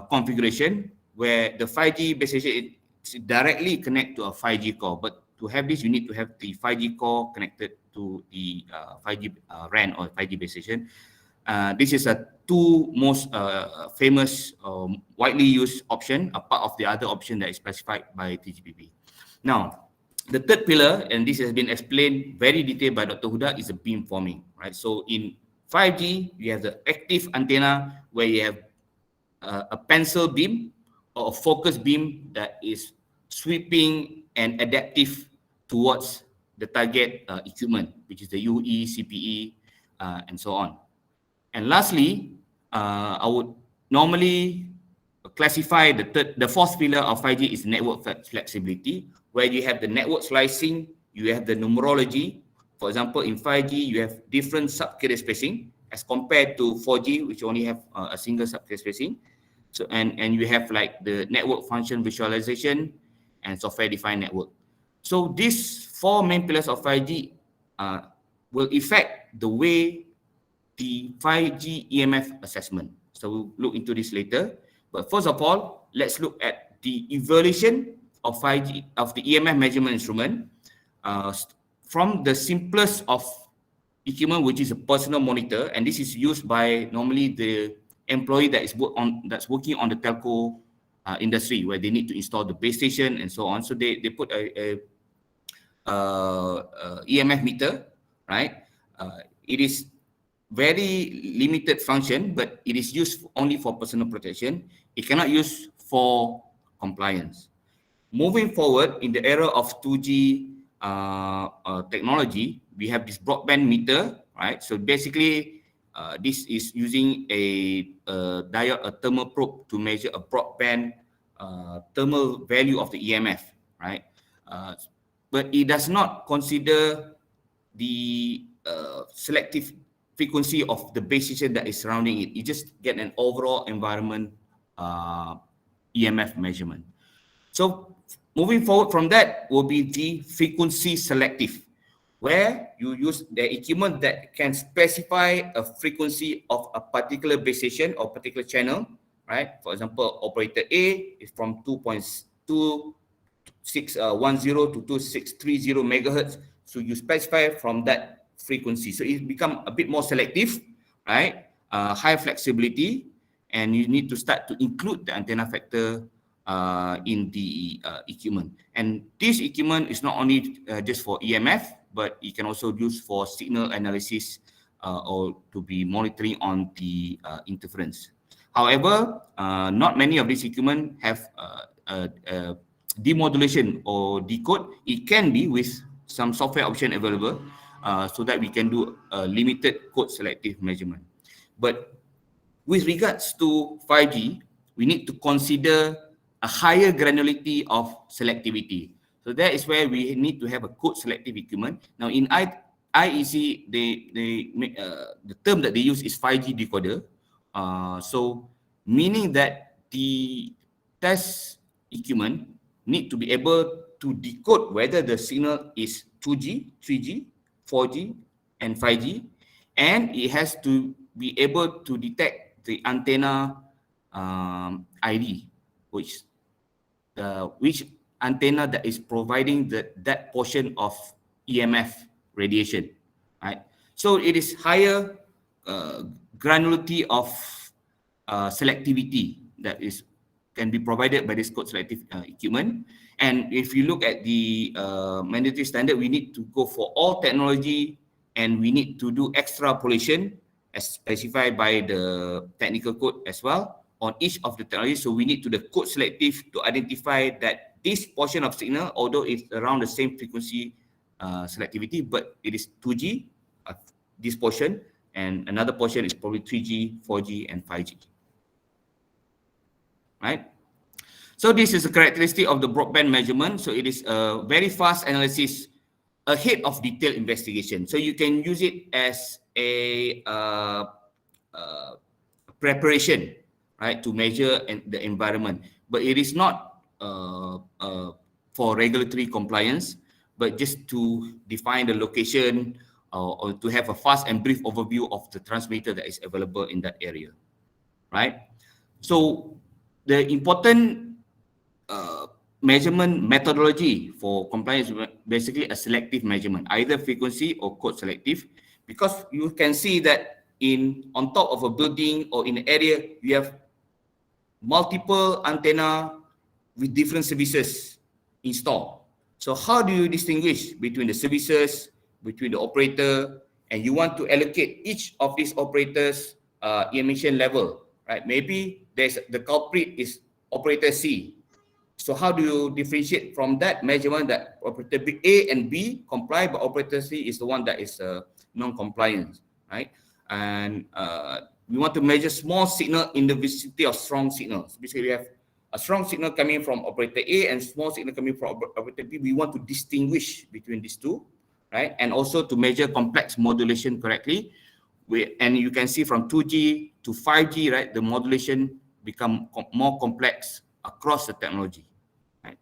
Speaker 2: configuration, where the 5G base station is directly connect to a 5G core. But to have this, you need to have the 5G core connected to the 5G RAN or 5G base station. This is a two most famous, widely used option, a part of the other option that is specified by TGPP. Now, the third pillar, and this has been explained very detailed by Dr. Huda, is the beam forming, right? So in 5G, you have the active antenna where you have a pencil beam or a focus beam that is sweeping and adaptive towards the target equipment, which is the UE, CPE, and so on. And lastly, I would normally classify the fourth pillar of 5G is network flexibility, where you have the network slicing, you have the numerology. For example, in 5G, you have different sub-carrier spacing as compared to 4G, which only have a single sub-carrier spacing. So, and you have like the network function visualization and software-defined network. So these four main pillars of 5G will affect the way the 5G EMF assessment. So we'll look into this later. But first of all, let's look at the evolution of 5G, of the EMF measurement instrument, from the simplest of equipment, which is a personal monitor, and this is used by normally the employee that's working on the telco industry, where they need to install the base station and so on. So they put a EMF meter, right? It is very limited function, but it is used only for personal protection. It cannot use for compliance. Moving forward, in the era of 2G technology, we have this broadband meter, right? So basically, this is using a diode, a thermal probe to measure a broadband thermal value of the EMF, right? But it does not consider the selective frequency of the base station that is surrounding it. You just get an overall environment EMF measurement. So moving forward from that will be the frequency selective, where you use the equipment that can specify a frequency of a particular base station or particular channel, right? For example, operator A is from 2.2610 to 2630 megahertz. So you specify from that frequency. So it become a bit more selective, right? High flexibility, and you need to start to include the antenna factor in the equipment. And this equipment is not only just for EMF, but it can also use for signal analysis or to be monitoring on the interference. However, not many of these equipment have demodulation or decode. It can be with some software option available so that we can do a limited code selective measurement. But with regards to 5G, we need to consider a higher granularity of selectivity. So that is where we need to have a code selective equipment. Now in IEC, the term that they use is 5G decoder. So meaning that the test equipment need to be able to decode whether the signal is 2G, 3G, 4G, and 5G, and it has to be able to detect the antenna ID, which antenna that is providing that portion of EMF radiation, right? So it is higher granularity of selectivity that is can be provided by this code selective equipment. And if you look at the mandatory standard, we need to go for all technology, and we need to do extrapolation as specified by the technical code as well on each of the technologies. So we need to the code selective to identify that this portion of signal, although it's around the same frequency selectivity, but it is 2G, this portion, and another portion is probably 3G, 4G, and 5G. Right? So this is a characteristic of the broadband measurement. So it is a very fast analysis ahead of detailed investigation. So you can use it as a preparation, right, to measure the environment. But it is not for regulatory compliance, but just to define the location or to have a fast and brief overview of the transmitter that is available in that area, right? So the important measurement methodology for compliance is basically a selective measurement, either frequency or code selective, because you can see that on top of a building or in an area, you have multiple antenna with different services installed. So how do you distinguish between the services, between the operator, and you want to allocate each of these operators emission level, right? Maybe the culprit is operator C. So how do you differentiate from that measurement that operator A and B comply, but operator C is the one that is non-compliant, right? And we want to measure small signal in the vicinity of strong signals. Basically, we have a strong signal coming from operator A and small signal coming from operator B. We want to distinguish between these two, right? And also to measure complex modulation correctly. And you can see from 2G to 5G, right, the modulation become more complex across the technology, right?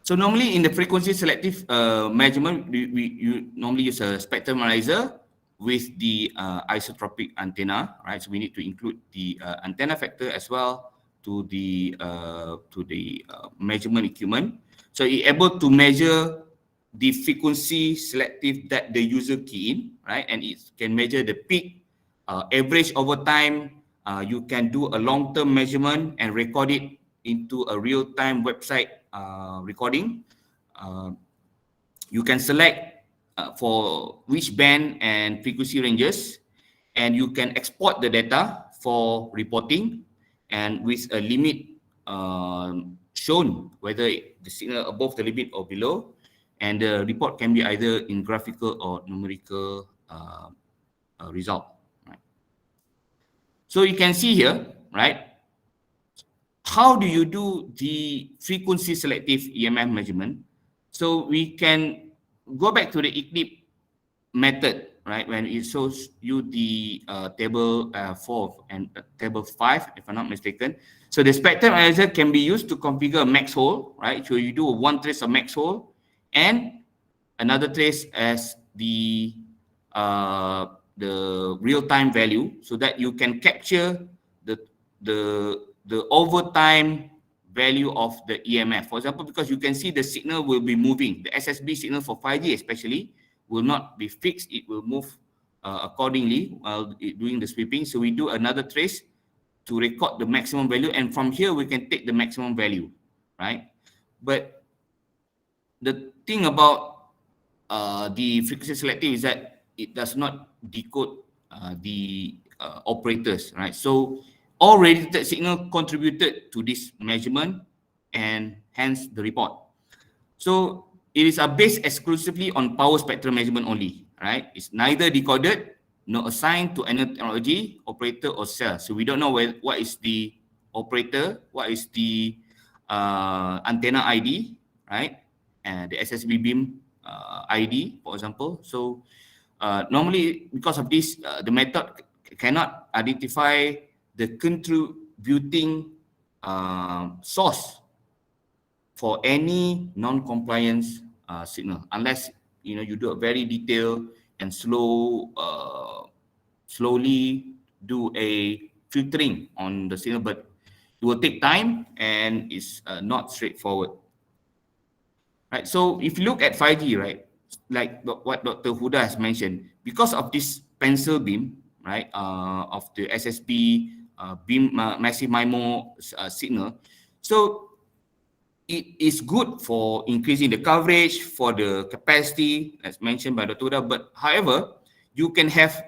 Speaker 2: So normally in the frequency selective measurement, you normally use a spectrum analyzer with the isotropic antenna, right? So we need to include the antenna factor as well to the measurement equipment. So you're able to measure the frequency selective that the user key in, right? And it can measure the peak, average over time. You can do a long-term measurement and record it into a real-time website recording. You can select for which band and frequency ranges, and you can export the data for reporting, and with a limit shown, whether the signal above the limit or below, and the report can be either in graphical or numerical result. Right? So you can see here, right? How do you do the frequency selective EMF measurement? So we can go back to the ECLIP method, right? When it shows you the table 4 and table 5, if I'm not mistaken. So the spectrum analyzer can be used to configure a max hole, right? So you do one trace of max hole and another trace as the real-time value, so that you can capture the overtime value of the EMF. For example, because you can see the signal will be moving. The SSB signal for 5G especially will not be fixed. It will move accordingly while doing the sweeping. So we do another trace to record the maximum value, and from here we can take the maximum value, right? But the thing about the frequency selective is that it does not decode the operators, right? So all radiated signal contributed to this measurement and hence the report. So it is based exclusively on power spectrum measurement only, right? It's neither decoded nor assigned to any technology, operator or cell. So we don't know what is the operator, what is the antenna ID, right? And the SSB beam ID, for example. So normally, because of this, the method cannot identify the contributing source for any non-compliance signal, unless you do a very detailed and slowly do a filtering on the signal, but it will take time and it's not straightforward. Right. So if you look at 5G, right, like what Dr. Huda has mentioned, because of this pencil beam, right, of the SSB massive MIMO signal. So it is good for increasing the coverage, for the capacity, as mentioned by Dr. Huda. But however, you can have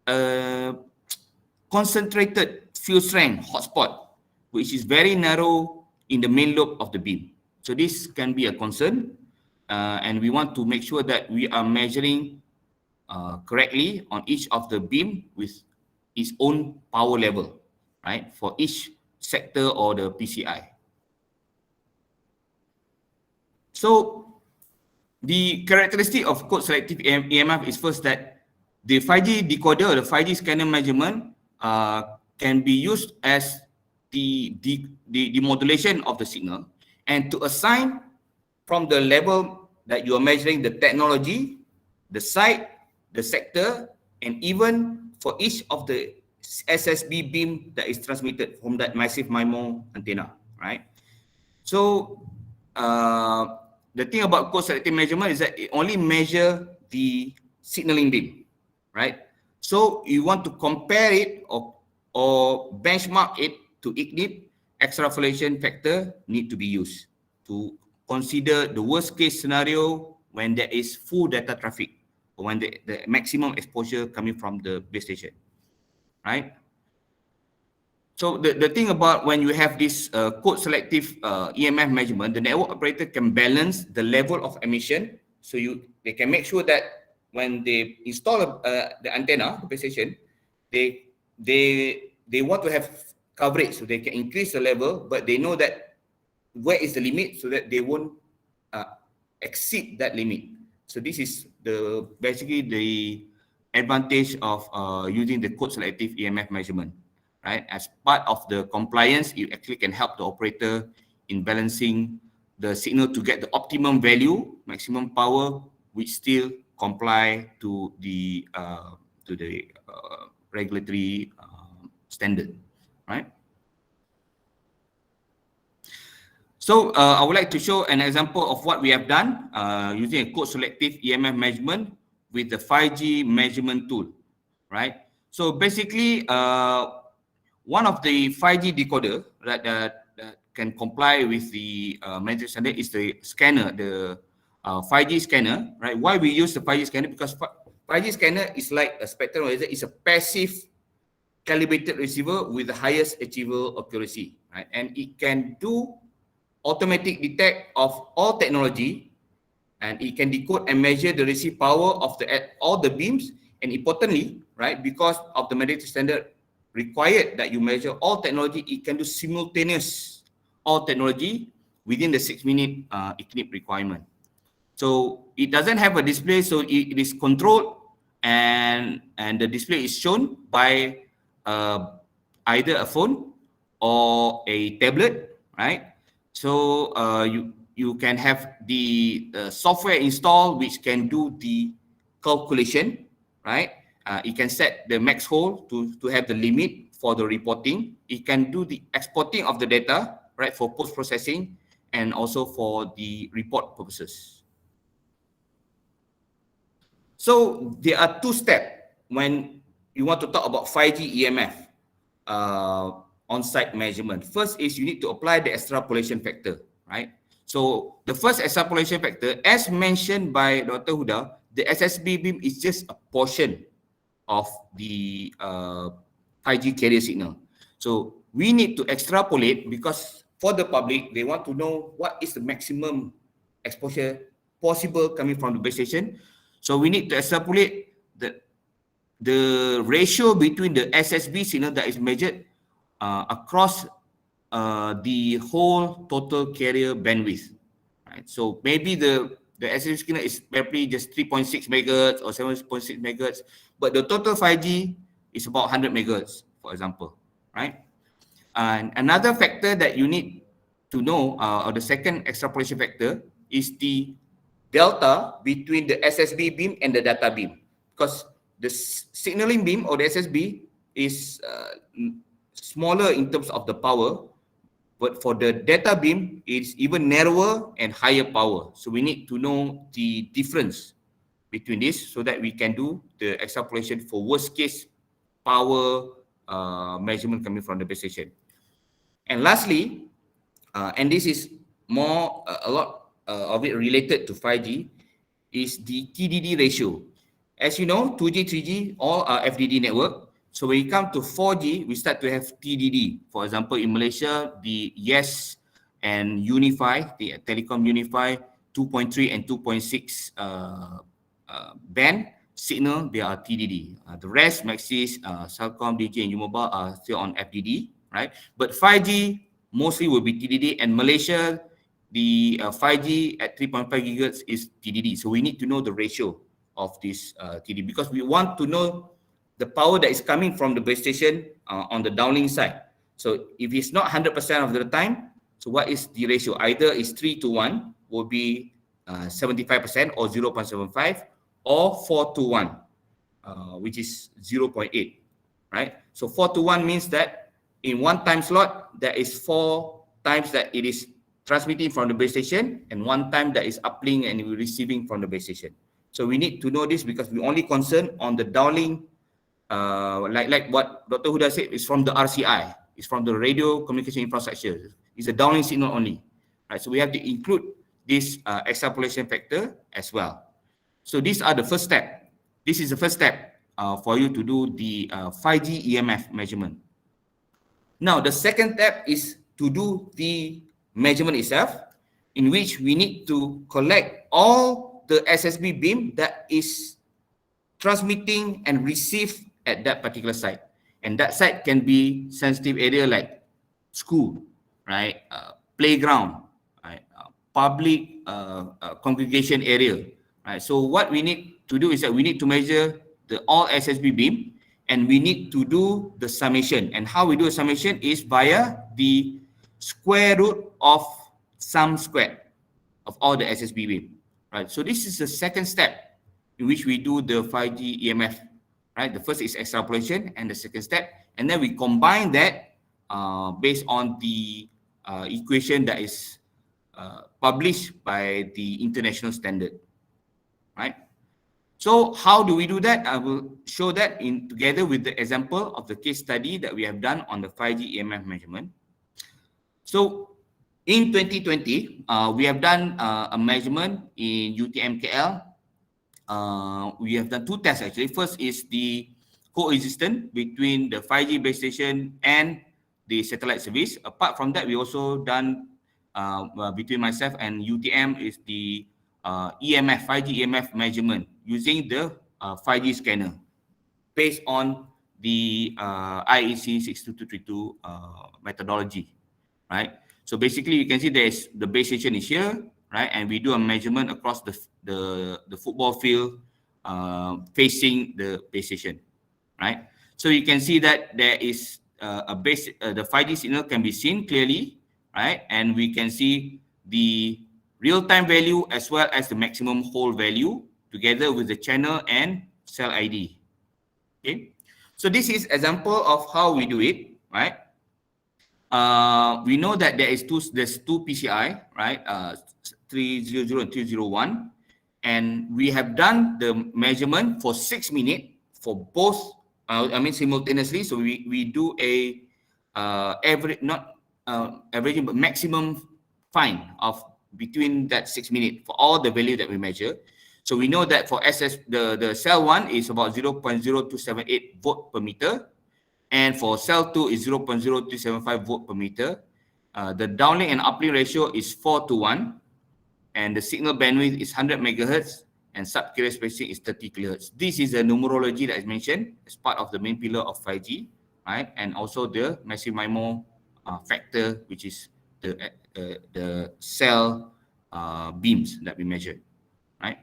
Speaker 2: a concentrated field strength hotspot, which is very narrow in the main lobe of the beam. So this can be a concern, and we want to make sure that we are measuring correctly on each of the beam with its own power level, right, for each sector or the PCI. So the characteristic of code selective EMF is first that the 5G decoder or the 5G scanner measurement can be used as the modulation of the signal, and to assign from the level that you are measuring the technology, the site, the sector, and even for each of the SSB beam that is transmitted from that massive MIMO antenna, right? So the thing about code selective measurement is that it only measure the signaling beam, right? So you want to compare it or benchmark it to ICNIP, extrapolation factor need to be used to consider the worst case scenario when there is full data traffic or when the maximum exposure coming from the base station, right? So the thing about when you have this code selective EMF measurement, the network operator can balance the level of emission. So they can make sure that when they install the antenna, the base station, they want to have coverage, so they can increase the level, but they know that where is the limit so that they won't exceed that limit. So this is basically the advantage of using the code selective EMF measurement, right? As part of the compliance, it actually can help the operator in balancing the signal to get the optimum value, maximum power, which still comply to the regulatory standard, right? So I would like to show an example of what we have done using a code selective EMF measurement with the 5G measurement tool, right? So basically, one of the 5G decoder that can comply with the measure standard is the scanner, the 5G scanner, right? Why we use the 5G scanner? Because 5G scanner is like a spectrum laser. It's a passive calibrated receiver with the highest achievable accuracy, right? And it can do automatic detect of all technology, and it can decode and measure the receive power of all the beams, and importantly, right, because of the mandatory standard required that you measure all technology, it can do simultaneous all technology within the 6-minute ICNIP requirement. So it doesn't have a display, so it is controlled, and the display is shown by either a phone or a tablet, right? So you can have the software installed which can do the calculation, right? It can set the max hold to have the limit for the reporting. It can do the exporting of the data, right, for post-processing and also for the report purposes. So there are two steps when you want to talk about 5G EMF on-site measurement. First is you need to apply the extrapolation factor, right? So the first extrapolation factor, as mentioned by Dr. Huda, the SSB beam is just a portion of the 5G carrier signal. So we need to extrapolate because for the public, they want to know what is the maximum exposure possible coming from the base station. So we need to extrapolate the ratio between the SSB signal that is measured across the whole total carrier bandwidth, right? So maybe the SSB signal is probably just 3.6 megahertz or 7.6 megahertz, but the total 5G is about 100 megahertz, for example, right? And another factor that you need to know, or the second extrapolation factor, is the delta between the SSB beam and the data beam, because the signaling beam or the SSB is smaller in terms of the power, but for the data beam, it's even narrower and higher power. So we need to know the difference between this so that we can do the extrapolation for worst case power measurement coming from the base station. And lastly, and this is more a lot of it related to 5G, is the TDD ratio. As you know, 2G, 3G, all are FDD network. So when you come to 4G, we start to have TDD. For example, in Malaysia, the Yes and Unify, the Telecom Unify 2.3 and 2.6 band signal, they are TDD. The rest, Maxis, Celcom, DG, and U-Mobile are still on FDD, right? But 5G mostly will be TDD, and Malaysia, the 5G at 3.5 gigahertz is TDD. So we need to know the ratio of this TDD, because we want to know the power that is coming from the base station on the downlink side. So if it's not 100% of the time, so what is the ratio? Either is 3 to 1, will be 75% or 0.75, or 4 to 1, which is 0.8, right? So 4 to 1 means that in one time slot, there is 4 times that it is transmitting from the base station, and one time that is uplink and receiving from the base station. So we need to know this, because we only concern on the downlink, like what Dr. Huda said, is from the RCI, it's from the radio communication infrastructure. It's a downlink signal only, right? So we have to include this extrapolation factor as well. So these are the first step. This is the first step for you to do the 5G EMF measurement. Now, the second step is to do the measurement itself, in which we need to collect all the SSB beam that is transmitting and received at that particular site. And that site can be sensitive area like school, right? Playground, right? Public congregation area, right? So what we need to do is that we need to measure the all SSB beam, and we need to do the summation. And how we do a summation is via the square root of sum squared of all the SSB beam, right? So this is the second step in which we do the 5G EMF, right? The first is extrapolation, and the second step, and then we combine that based on the equation that is published by the international standard, right? So how do we do that? I will show that in together with the example of the case study that we have done on the 5G EMF measurement. So in 2020, we have done a measurement in UTM-KL. We have done 2 tests actually. First is the coexistence between the 5G base station and the satellite service. Apart from that, we also done between myself and UTM is the EMF, 5G EMF measurement using the 5G scanner based on the IEC 62232 methodology, right? So basically, you can see there's the base station is here, right? And we do a measurement across the football field facing the base station, right? So you can see that there is a base, the 5G signal can be seen clearly, right? And we can see the real-time value as well as the maximum hold value together with the channel and cell ID. Okay, so this is example of how we do it, right? We know that there's two PCI, right? 300 and 301, and we have done the measurement for 6 minutes for both. Simultaneously. So we do a average, not averaging, but maximum find of between that 6 minutes for all the value that we measure. So we know that for the cell 1 is about 0.0278 volt per meter, and for cell 2 is 0.0375 volt per meter. The downlink and uplink ratio is 4 to 1, and the signal bandwidth is 100 megahertz, and sub-carrier spacing is 30 kilohertz. This is the numerology that is mentioned as part of the main pillar of 5G, right? And also the massive MIMO factor, which is the cell beams that we measured, right?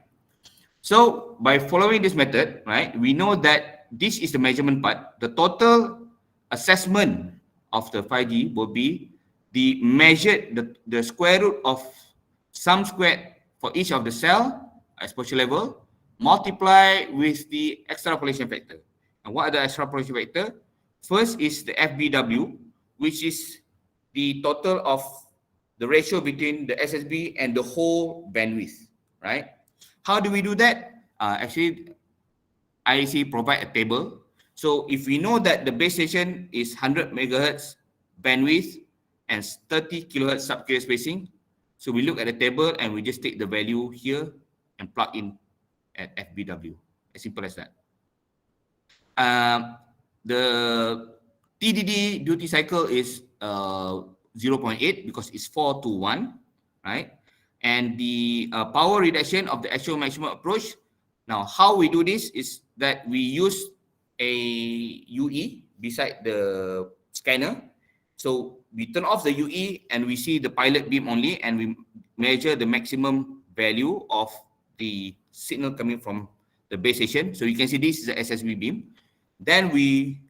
Speaker 2: So by following this method, right, we know that this is the measurement part. The total assessment of the 5G will be the measured, the square root of sum squared for each of the cell exposure level, multiply with the extrapolation factor. And what are the extrapolation factor? First is the FBW, which is the total of the ratio between the SSB and the whole bandwidth, right? How do we do that? Actually, IEC provide a table. So if we know that the base station is 100 megahertz bandwidth and 30 kilohertz sub-carrier spacing, so we look at the table and we just take the value here and plug in at FBW. As simple as that. The TDD duty cycle is 0.8 because it's 4 to 1, right? And the power reduction of the actual maximum approach. Now, how we do this is that we use a UE beside the scanner. So we turn off the UE and we see the pilot beam only, and we measure the maximum value of the signal coming from the base station. So you can see this is the SSB beam. Then we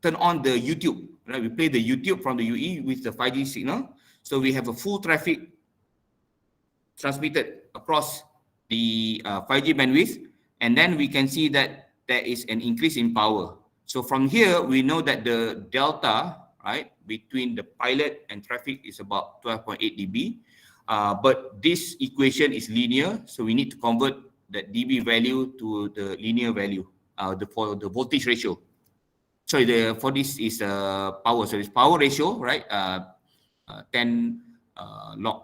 Speaker 2: turn on the YouTube, right? We play the YouTube from the UE with the 5G signal. So we have a full traffic transmitted across the 5G bandwidth. And then we can see that there is an increase in power. So from here, we know that the delta, right, between the pilot and traffic is about 12.8 dB. But this equation is linear, so we need to convert that dB value to the linear value, for the voltage ratio. Sorry, for this is power. So it's power ratio, right? 10 log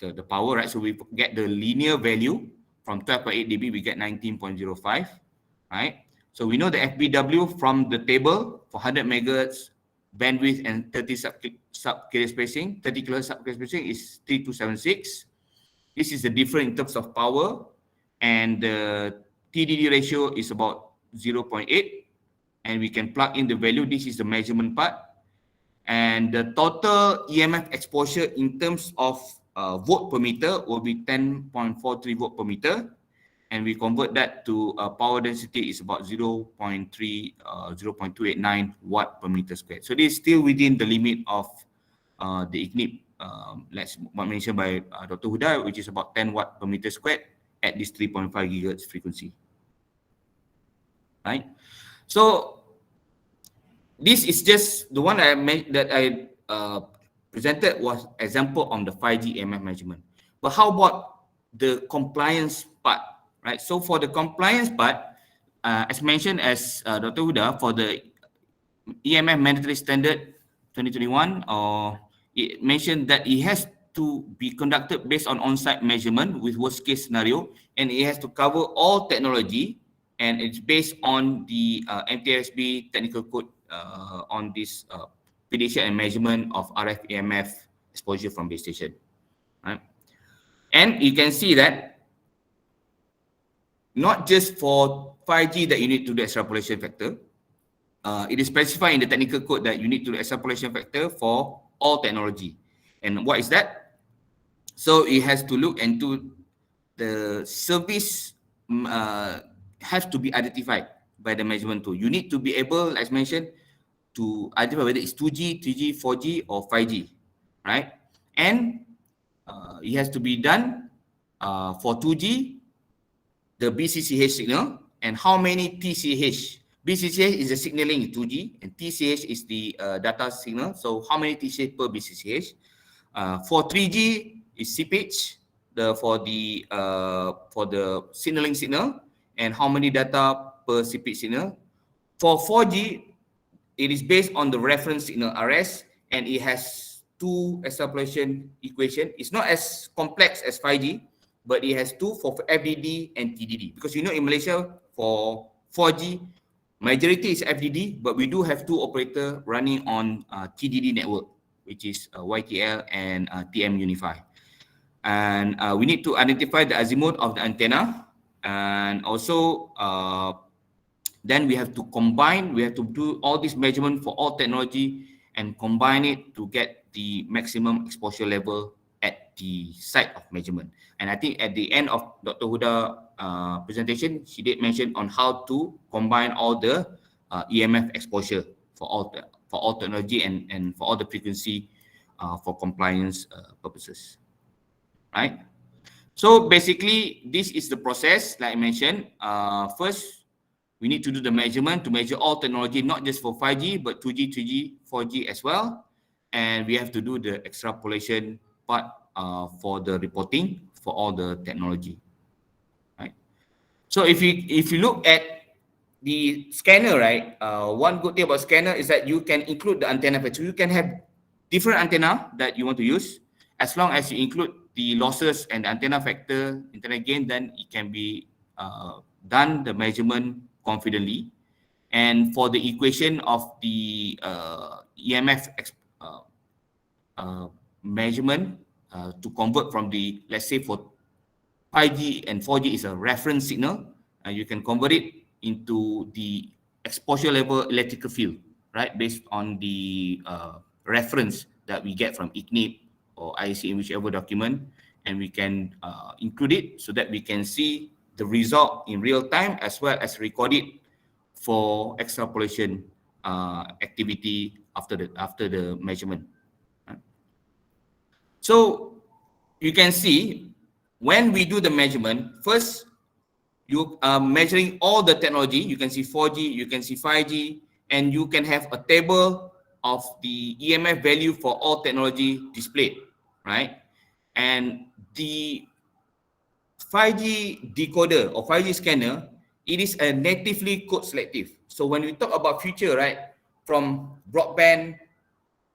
Speaker 2: the power, right? So we get the linear value from 12.8 dB, we get 19.05, right? So we know the FBW from the table for 100 megahertz bandwidth and 30 sub-carrier spacing, 30 kilohertz sub-carrier spacing is 3276. This is the difference in terms of power, and the TDD ratio is about 0.8, and we can plug in the value. This is the measurement part, and the total EMF exposure in terms of volt per meter will be 10.43 volt per meter, and we convert that to power density is about 0.289 watt per meter squared. So this is still within the limit of the IGNIP, let's mentioned by Dr. Huda, which is about 10 watt per meter squared at this 3.5 gigahertz frequency, right? So this is just the one that I presented was example on the 5G EMF measurement. But how about the compliance part, right? So for the compliance part, as mentioned as Dr. Huda, for the EMF mandatory standard 2021, it mentioned that it has to be conducted based on on-site measurement with worst case scenario, and it has to cover all technology, and it's based on the MTSB technical code on this prediction and measurement of RF EMF exposure from base station, right? And you can see that not just for 5G that you need to do extrapolation factor, it is specified in the technical code that you need to do extrapolation factor for all technology. And what is that? So it has to look into the service has to be identified by the measurement tool. You need to be able, as mentioned, to identify whether it's 2G, 3G, 4G, or 5G, right? And it has to be done for 2G, the BCCH signal, and how many TCH. BCCH is the signaling in 2G, and TCH is the data signal. So how many TCH per BCCH? For 3G is CPH, for the signaling signal, and how many data per CPH signal. For 4G, it is based on the reference signal RS, and it has two extrapolation equation. It's not as complex as 5G, but it has two for FDD and TDD. Because you know in Malaysia, for 4G, majority is FDD, but we do have two operators running on TDD network, which is YTL and TM Unify. And we need to identify the azimuth of the antenna, and also then we have to combine, we have to do all this measurement for all technology and combine it to get the maximum exposure level at the site of measurement. And I think at the end of Dr. Huda's presentation, she did mention on how to combine all the EMF exposure for all technology and for all the frequency for compliance purposes, right? So basically, this is the process, like I mentioned. First, we need to do the measurement to measure all technology, not just for 5G, but 2G, 3G, 4G as well. And we have to do the extrapolation part for the reporting for all the technology, right? So if you look at the scanner, right, one good thing about scanner is that you can include the antenna factor. You can have different antenna that you want to use, as long as you include the losses and the antenna factor, antenna gain, then it can be done the measurement confidently. And for the equation of the EMF measurement to convert from the, let's say for 5G and 4G is a reference signal, you can convert it into the exposure level electrical field, right, based on the reference that we get from ICNIP or IEC in whichever document, and we can include it so that we can see the result in real time as well as record it for extrapolation activity after the measurement. Right? So you can see when we do the measurement, first you are measuring all the technology. You can see 4G, you can see 5G, and you can have a table of the EMF value for all technology displayed, right? And the 5G decoder or 5G scanner, it is a natively code selective. So when we talk about future, right, from broadband,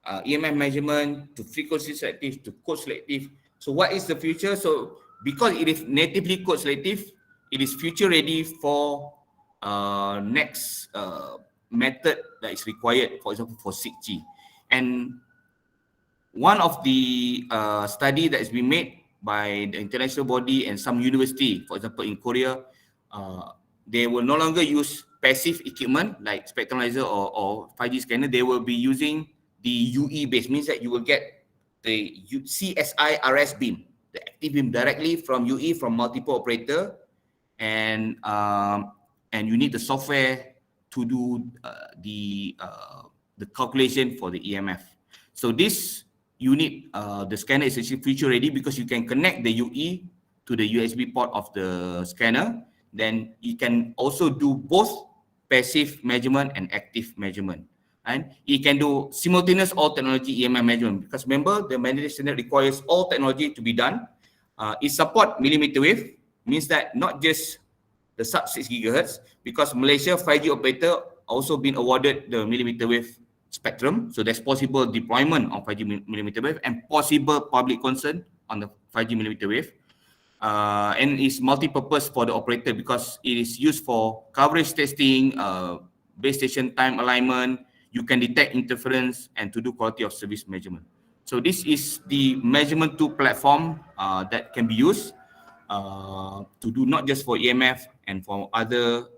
Speaker 2: EMF measurement to frequency selective to code selective. So what is the future? So because it is natively code selective, it is future ready for next method that is required, for example, for 6G. And one of the study that has been made by the international body and some university, for example, in Korea, they will no longer use passive equipment like spectrometer or 5G scanner. They will be using the UE base, means that you will get the CSI RS beam, the active beam directly from UE from multiple operator, and you need the software to do the calculation for the EMF. So this unit, the scanner is actually future ready because you can connect the UE to the USB port of the scanner. Then you can also do both passive measurement and active measurement. And it can do simultaneous all technology EMF measurement, because remember the mandatory standard requires all technology to be done. It support millimeter wave, means that not just the sub 6 gigahertz, because Malaysia 5G operator also been awarded the millimeter wave spectrum. So there's possible deployment of 5G millimeter wave and possible public concern on the 5G millimeter wave. And it's multi-purpose for the operator because it is used for coverage testing, base station time alignment. You can detect interference and to do quality of service measurement. So this is the measurement tool platform that can be used to do not just for EMF and for other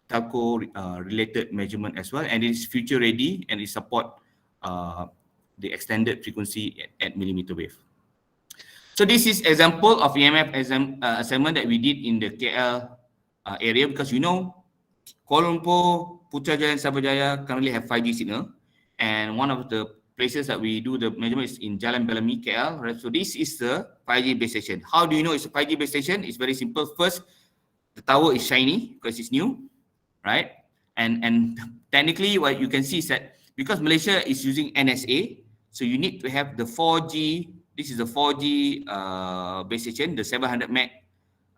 Speaker 2: telco related measurement as well. And it is future ready and it support the extended frequency at millimeter wave. So this is example of EMF assignment that we did in the KL area, because you know Kuala Lumpur, Putrajaya and Sabarjaya currently have 5G signal, and one of the places that we do the measurement is in Jalan Bellamy, KL. Right? So this is the 5G base station. How do you know it's a 5G base station? It's very simple. First, the tower is shiny because it's new, right? And technically what you can see is that because Malaysia is using NSA, so you need to have the 4G. This is the 4G base station, the 700 meg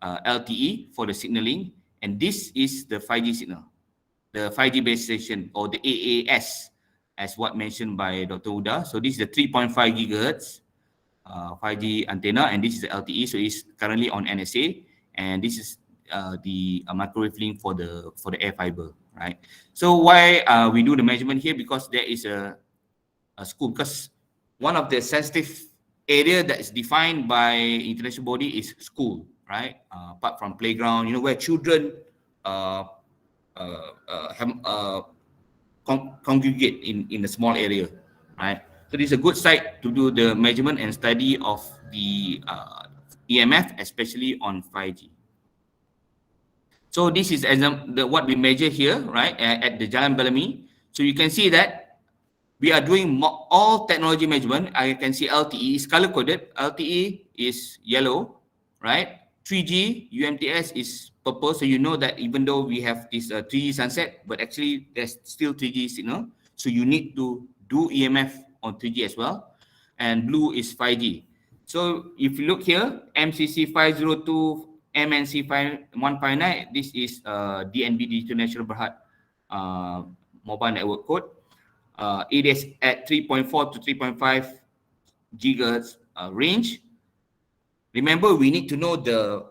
Speaker 2: LTE for the signaling, and this is the 5G signal, the 5G base station or the AAS, as what mentioned by Dr. Huda. So this is the 3.5 gigahertz 5G antenna, and this is the LTE. So it's currently on NSA, and this is the microwave link for the air fiber, right? So why we do the measurement here? Because there is a school, because one of the sensitive area that is defined by international body is school, right? Apart from playground, you know, where children congregate in a small area, right? So this is a good site to do the measurement and study of the EMF, especially on 5G. So this is what we measure here, right, at the Jalan Bellamy. So you can see that we are doing all technology measurement. I can see LTE is color coded. LTE is yellow, right? 3G UMTS is purple, so you know that even though we have this 3G sunset, but actually there's still 3G signal. So you need to do EMF on 3G as well. And blue is 5G. So if you look here, MCC 502 MNC 159, this is DNB Digital National Berhad mobile network code. It is at 3.4 to 3.5 gigahertz range. Remember, we need to know the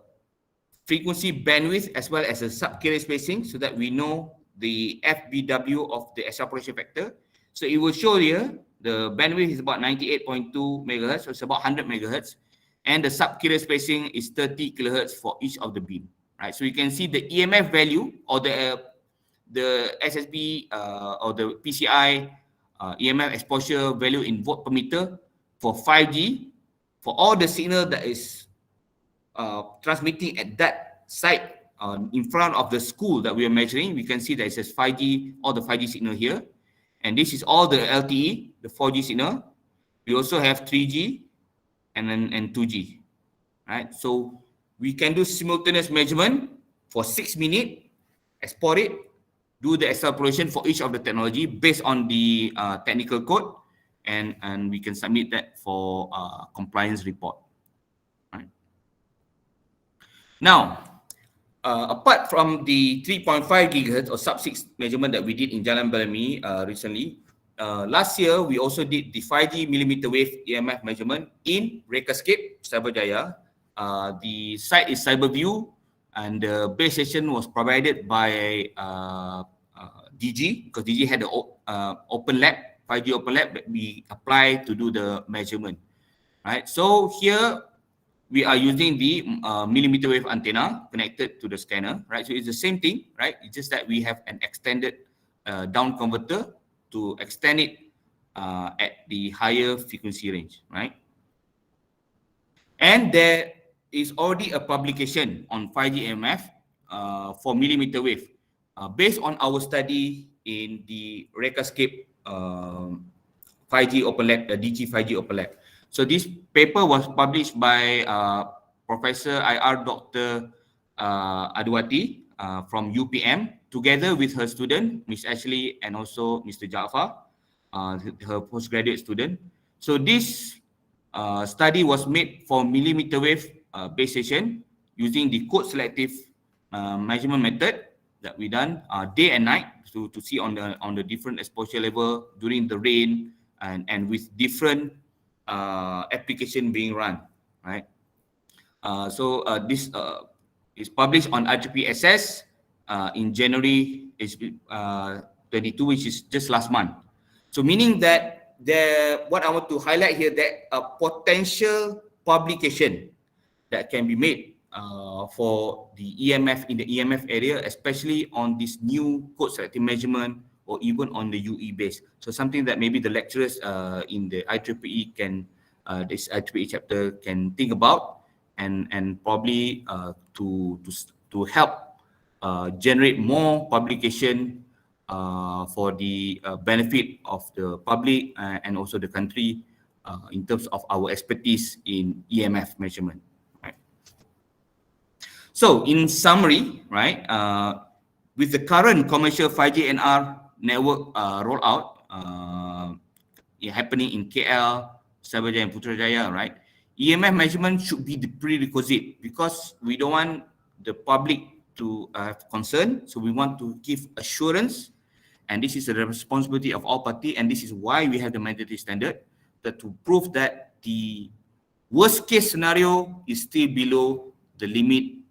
Speaker 2: frequency bandwidth as well as the sub-carrier spacing so that we know the FBW of the extrapolation factor. So it will show here the bandwidth is about 98.2 megahertz, so it's about 100 megahertz, and the sub-carrier spacing is 30 kilohertz for each of the beam. Right, so you can see the EMF value or the SSB or the PCI EMF exposure value in volt per meter for 5G for all the signal that is transmitting at that site in front of the school that we are measuring. We can see that it says 5G, all the 5G signal here. And this is all the LTE, the 4G signal. We also have 3G and 2G. Right? So we can do simultaneous measurement for 6 minutes, export it, do the extrapolation for each of the technology based on the technical code, and we can submit that for compliance report. Right. Now, apart from the 3.5 gigahertz or sub-6 measurement that we did in Jalan Belami recently, last year we also did the 5G millimeter wave EMF measurement in Rekascape, Cyberjaya. The site is Cyberview, and the base station was provided by DG, because DG had the open lab, 5G open lab that we apply to do the measurement. Right. So here we are using the millimeter wave antenna connected to the scanner. Right. So it's the same thing. Right. It's just that we have an extended down converter to extend it at the higher frequency range. Right. And there is already a publication on 5G EMF for millimeter wave based on our study in the Rekascape 5G Open Lab, DG 5G Open Lab. So this paper was published by Professor IR Dr. Adwati from UPM, together with her student, Miss Ashley, and also Mr. Jafar, her postgraduate student. So this study was made for millimeter wave base station using the code selective measurement method that we done day and night to see on the different exposure level during the rain and with different application being run, right? So this is published on IEEE in January 22, which is just last month. So meaning that what I want to highlight here, that a potential publication that can be made for the EMF in the EMF area, especially on this new code selective measurement or even on the UE base. So something that maybe the lecturers in the IEEE can, this IEEE chapter can think about and probably to help generate more publication for the benefit of the public and also the country in terms of our expertise in EMF measurement. Right. So in summary, right, with the current commercial 5G NR network rollout happening in KL, Cyberjaya, and Putrajaya, right, EMF measurement should be the prerequisite because we don't want the public to have concern. So we want to give assurance, and this is the responsibility of all parties, and this is why we have the mandatory standard, that to prove that the worst case scenario is still below the limit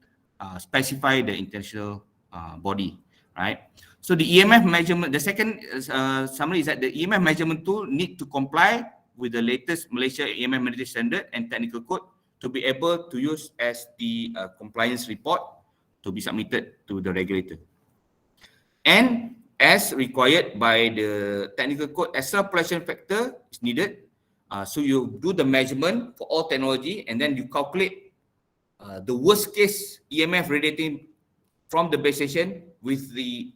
Speaker 2: specified the international body, right? So the EMF measurement, the second summary is that the EMF measurement tool need to comply with the latest Malaysia EMF mandatory standard and technical code to be able to use as the compliance report to be submitted to the regulator. And as required by the technical code, extrapolation factor is needed. So you do the measurement for all technology and then you calculate the worst case EMF radiating from the base station with the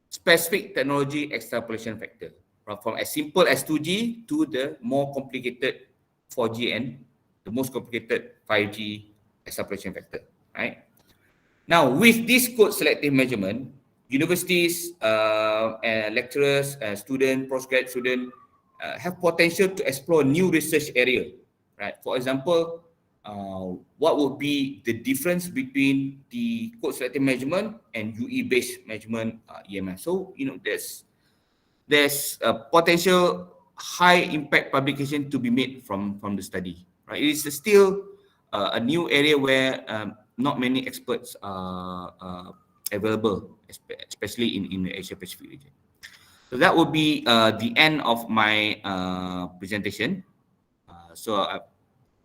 Speaker 2: specific technology extrapolation factor, from as simple as 2G to the more complicated 4G and the most complicated 5G extrapolation factor, right? Now, with this code selective measurement, universities, and lecturers, students, postgraduate students have potential to explore new research area, right? For example, what would be the difference between the code selective measurement and UE based measurement EMF. So there's a potential high impact publication to be made from the study, right? It is still a new area where not many experts are available, especially in the Asia Pacific region. So that would be the end of my presentation. So I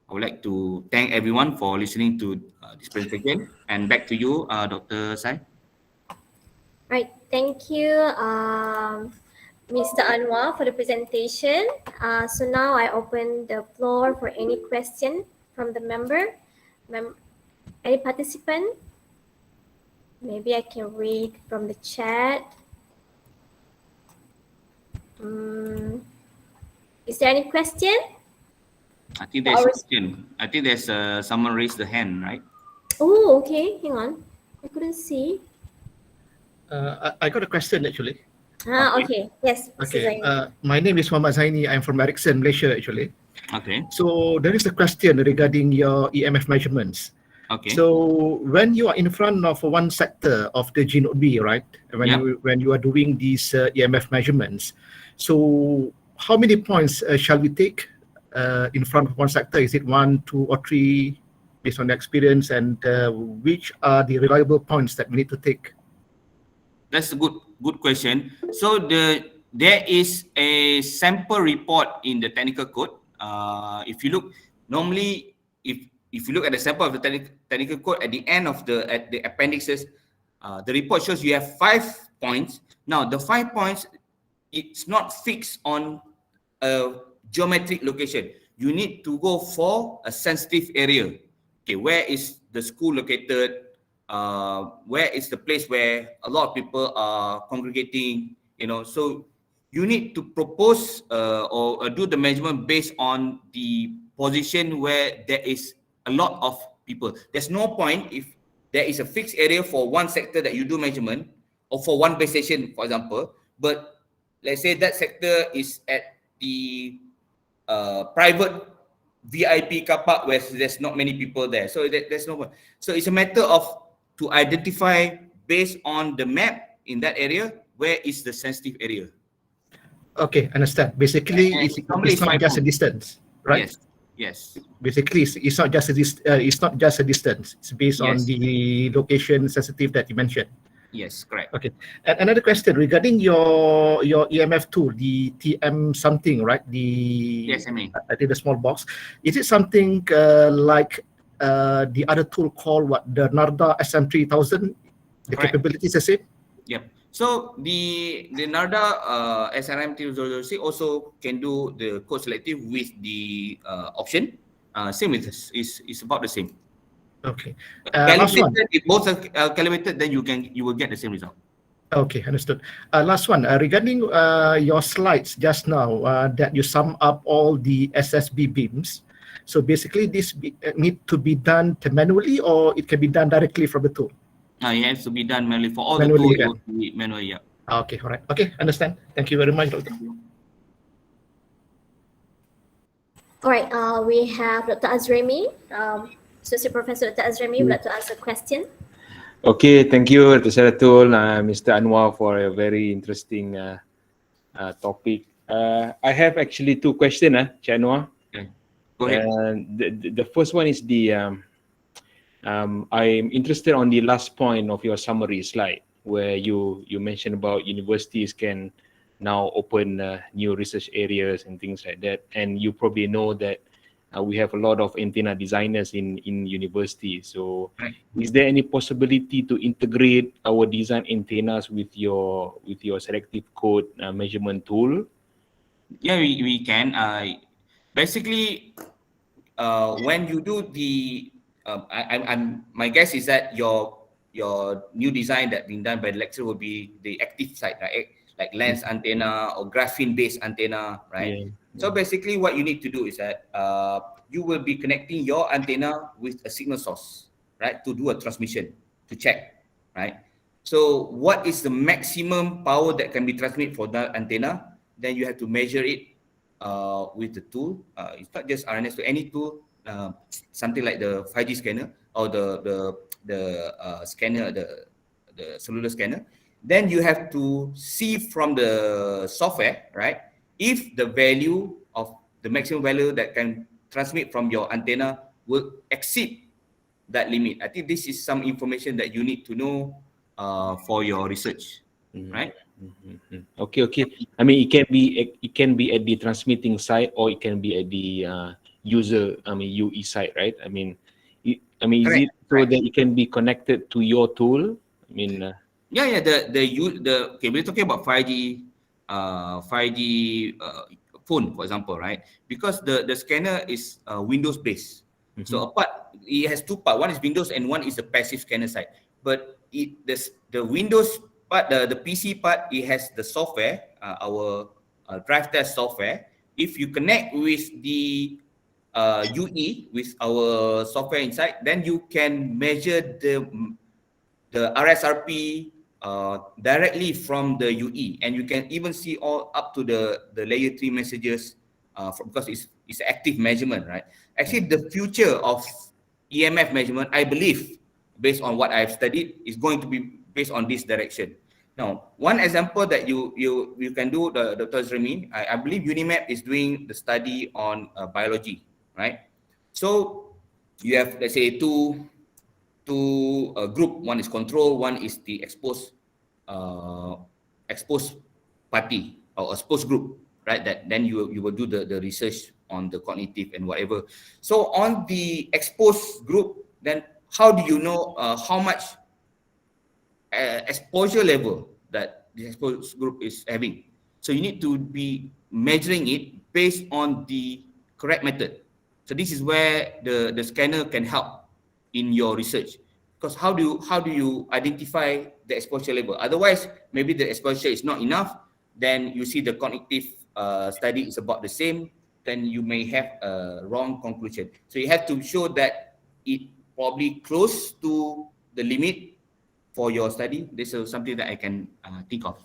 Speaker 2: would like to thank everyone for listening to this presentation. And back to you, Dr. Sai.
Speaker 1: Right, thank you, Mr. Anwar, for the presentation. So now I open the floor for any question from the any participant. Maybe I can read from the chat. Is there any question?
Speaker 2: I think there's a question. I think there's someone raised the hand, right?
Speaker 1: Oh, okay. Hang on. I couldn't see.
Speaker 4: I got a question actually.
Speaker 1: Okay. Yes.
Speaker 4: Okay. My name is Muhammad Zaini. I'm from Ericsson, Malaysia actually.
Speaker 2: Okay.
Speaker 4: So there is a question regarding your EMF measurements.
Speaker 2: Okay.
Speaker 4: So when you are in front of one sector of the G node B, right? When you are doing these EMF measurements, so how many points shall we take in front of one sector? Is it 1, 2, or 3 based on the experience, and which are the reliable points that we need to take?
Speaker 2: That's a good question. So there is a sample report in the technical code. If you look normally, if you look at the sample of the technical code at the end of the appendixes, the report shows you have 5 points. Now the 5 points, it's not fixed on a geometric location. You need to go for a sensitive area. Okay, where is the school located? Where is the place where a lot of people are congregating? So you need to propose or do the measurement based on the position where there is a lot of people. There's no point if there is a fixed area for one sector that you do measurement, or for one base station, for example, but let's say that sector is at the private VIP car park where there's not many people there. So there's no point. So it's a matter of to identify based on the map in that area, where is the sensitive area.
Speaker 4: Okay, understand. Basically, it's not just a distance, right?
Speaker 2: Yes.
Speaker 4: Basically, it's not just a distance. It's based on the location sensitive that you mentioned.
Speaker 2: Yes, correct.
Speaker 4: Okay. And another question regarding your EMF tool, the TM something, right? The
Speaker 2: SMA.
Speaker 4: I think the small box. Is it something like the other tool called the Narda SM3000? The capabilities the same?
Speaker 2: Yep. So the Narda SRM3006 also can do the code selective with the option. Same with this. It's about the same.
Speaker 4: Okay.
Speaker 2: Last one. If both are calibrated, then you will get the same result.
Speaker 4: Okay, understood. Last one. Regarding your slides just now, that you sum up all the SSB beams. So basically, this need to be done manually, or it can be done directly from the tool?
Speaker 2: It has to be done manually. For all
Speaker 4: manually,
Speaker 2: the tools, it will be manually, yeah.
Speaker 4: Okay, all right. Okay, understand. Thank you very much, Doctor.
Speaker 1: All right, we have Dr. Azremi, Associate Professor Dr. Azremi, would like to ask a question.
Speaker 5: Okay, thank you, Dr. Saratul, Mr. Anwar, for a very interesting topic. I have actually 2 questions, Cik Anwar.
Speaker 2: Okay, go ahead.
Speaker 5: The first one is I'm interested on the last point of your summary slide, where you mentioned about universities can now open new research areas and things like that. And you probably know that we have a lot of antenna designers in universities. So is there any possibility to integrate our design antennas with your selective code measurement tool?
Speaker 2: Yeah, we can. Basically, when you do the my guess is that your new design that being done by the lecturer will be the active side, right? Like lens antenna or graphene-based antenna, right? So basically, what you need to do is that you will be connecting your antenna with a signal source, right, to do a transmission to check, right? So what is the maximum power that can be transmitted for that antenna? Then you have to measure it with the tool. It's not just RNS, to any tool. something like the 5G scanner or the scanner, the cellular scanner, then you have to see from the software, right? If the value of the maximum value that can transmit from your antenna will exceed that limit. I think this is some information that you need to know for your research, right?
Speaker 5: Okay. I mean, it can be at the transmitting side, or it can be at the user. I mean, UE side, right? I mean, is
Speaker 2: Correct,
Speaker 5: it so that it can be connected to your tool? I mean,
Speaker 2: Yeah. Okay. We're talking about 5G phone, for example, right? Because the scanner is Windows based. So it has two parts. One is Windows and one is the passive scanner side. But the Windows part, the PC part, it has the software, our drive test software. If you connect with the UE with our software inside, then you can measure the RSRP directly from the UE, and you can even see all up to the layer 3 messages because it's active measurement, right? Actually, the future of EMF measurement, I believe, based on what I've studied, is going to be based on this direction. Now, one example that you can do, Dr. Azrami, I believe UNIMAP is doing the study on biology, right? So you have, let's say, two group. One is control, one is the exposed party or exposed group, right? That then you will do the research on the cognitive and whatever. So on the exposed group, then how do you know how much exposure level that the exposed group is having? So you need to be measuring it based on the correct method. So this is where the scanner can help in your research, because how do you identify the exposure level? Otherwise, maybe the exposure is not enough. Then you see the cognitive study is about the same. Then you may have a wrong conclusion. So you have to show that it probably close to the limit for your study. This is something that I can think of.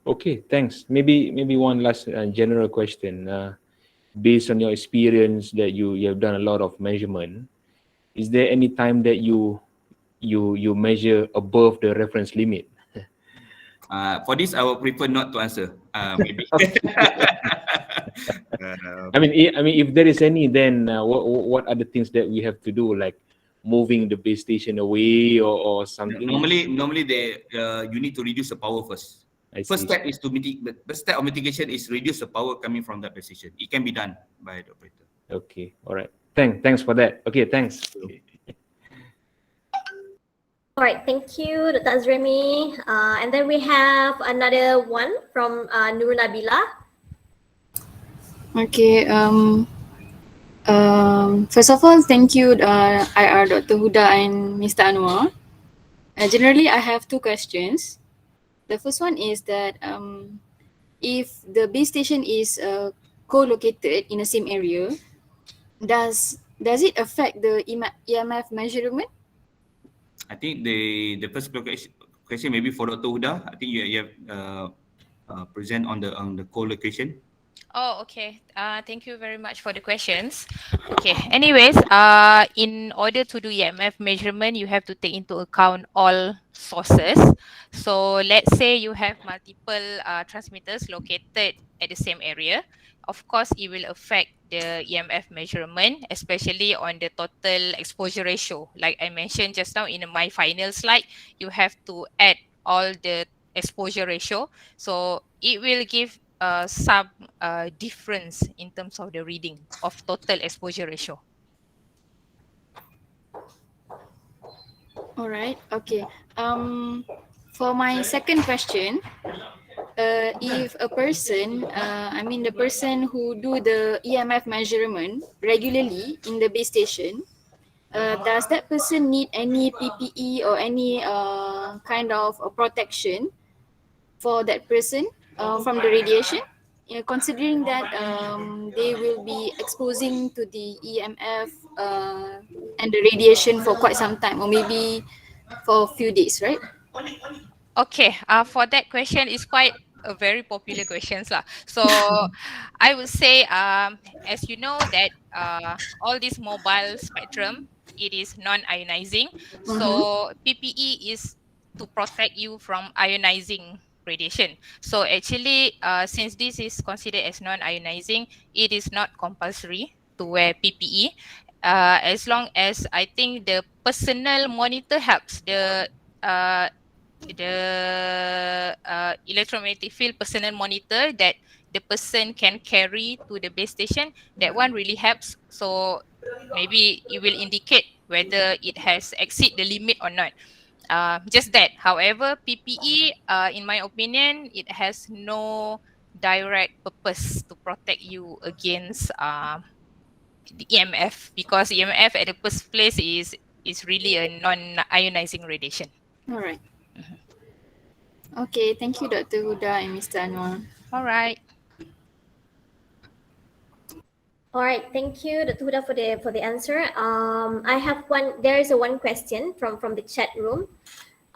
Speaker 5: Okay, thanks. Maybe one last general question. Based on your experience that you have done a lot of measurement, is there any time that you measure above the reference limit?
Speaker 2: For this, I would prefer not to answer. Maybe.
Speaker 5: I mean, if there is any, then what are the things that we have to do, like moving the base station away or something?
Speaker 2: Normally, you need to reduce the power first. First step is to the step of mitigation is reduce the power coming from that position. It can be done by the operator.
Speaker 5: Okay, all right. Thanks for that. Okay, thanks.
Speaker 1: All right, thank you, Dr. Azrami. And then we have another one from Nurul Nabila.
Speaker 6: Okay. First of all, thank you, IR Dr. Huda and Mr. Anwar. Generally, I have two questions. The first one is that if the base station is co-located in the same area, does it affect the EMF measurement?
Speaker 2: I think the first question maybe for Dr. Huda. I think you have present on the co-location.
Speaker 3: Oh, okay. Thank you very much for the questions. Okay. Anyways, in order to do EMF measurement, you have to take into account all sources. So let's say you have multiple transmitters located at the same area. Of course, it will affect the EMF measurement, especially on the total exposure ratio. Like I mentioned just now in my final slide, you have to add all the exposure ratio. So it will give some difference in terms of the reading of total exposure ratio.
Speaker 6: All right. Okay. For my second question, if a person, the person who do the EMF measurement regularly in the base station, does that person need any PPE or any kind of protection for that person from the radiation? Considering that they will be exposing to the EMF and the radiation for quite some time, or maybe for a few days, right?
Speaker 3: Okay, for that question is quite a very popular questions lah. So I would say, as you know that all this mobile spectrum, it is non-ionizing. So PPE is to protect you from ionizing radiation. So actually, since this is considered as non-ionizing, it is not compulsory to wear PPE. As long as I think the personal monitor helps uh, the electromagnetic field personal monitor that the person can carry to the base station, that one really helps. So maybe it will indicate whether it has exceed the limit or not. Just that. However, PPE, in my opinion, it has no direct purpose to protect you against the EMF, because EMF at the first place is really a non-ionizing radiation.
Speaker 6: All right. Okay, thank you, Dr. Huda and Mr. Anwar.
Speaker 3: All right.
Speaker 1: All right, thank you, Dr. Huda, for the answer. I have one. There is one question from the chat room.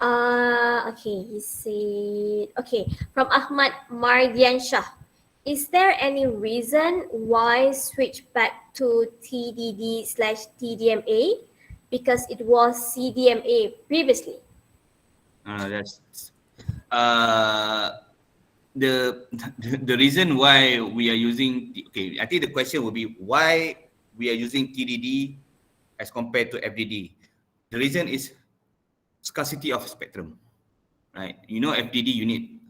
Speaker 1: Okay, he said. Okay, from Ahmad Mardian Shah. Is there any reason why switch back to TDD/TDMA? Because it was CDMA previously.
Speaker 2: That's the reason why we are using. Okay, I think the question will be why we are using TDD as compared to FDD. The reason is scarcity of spectrum, right? You know, FDD you need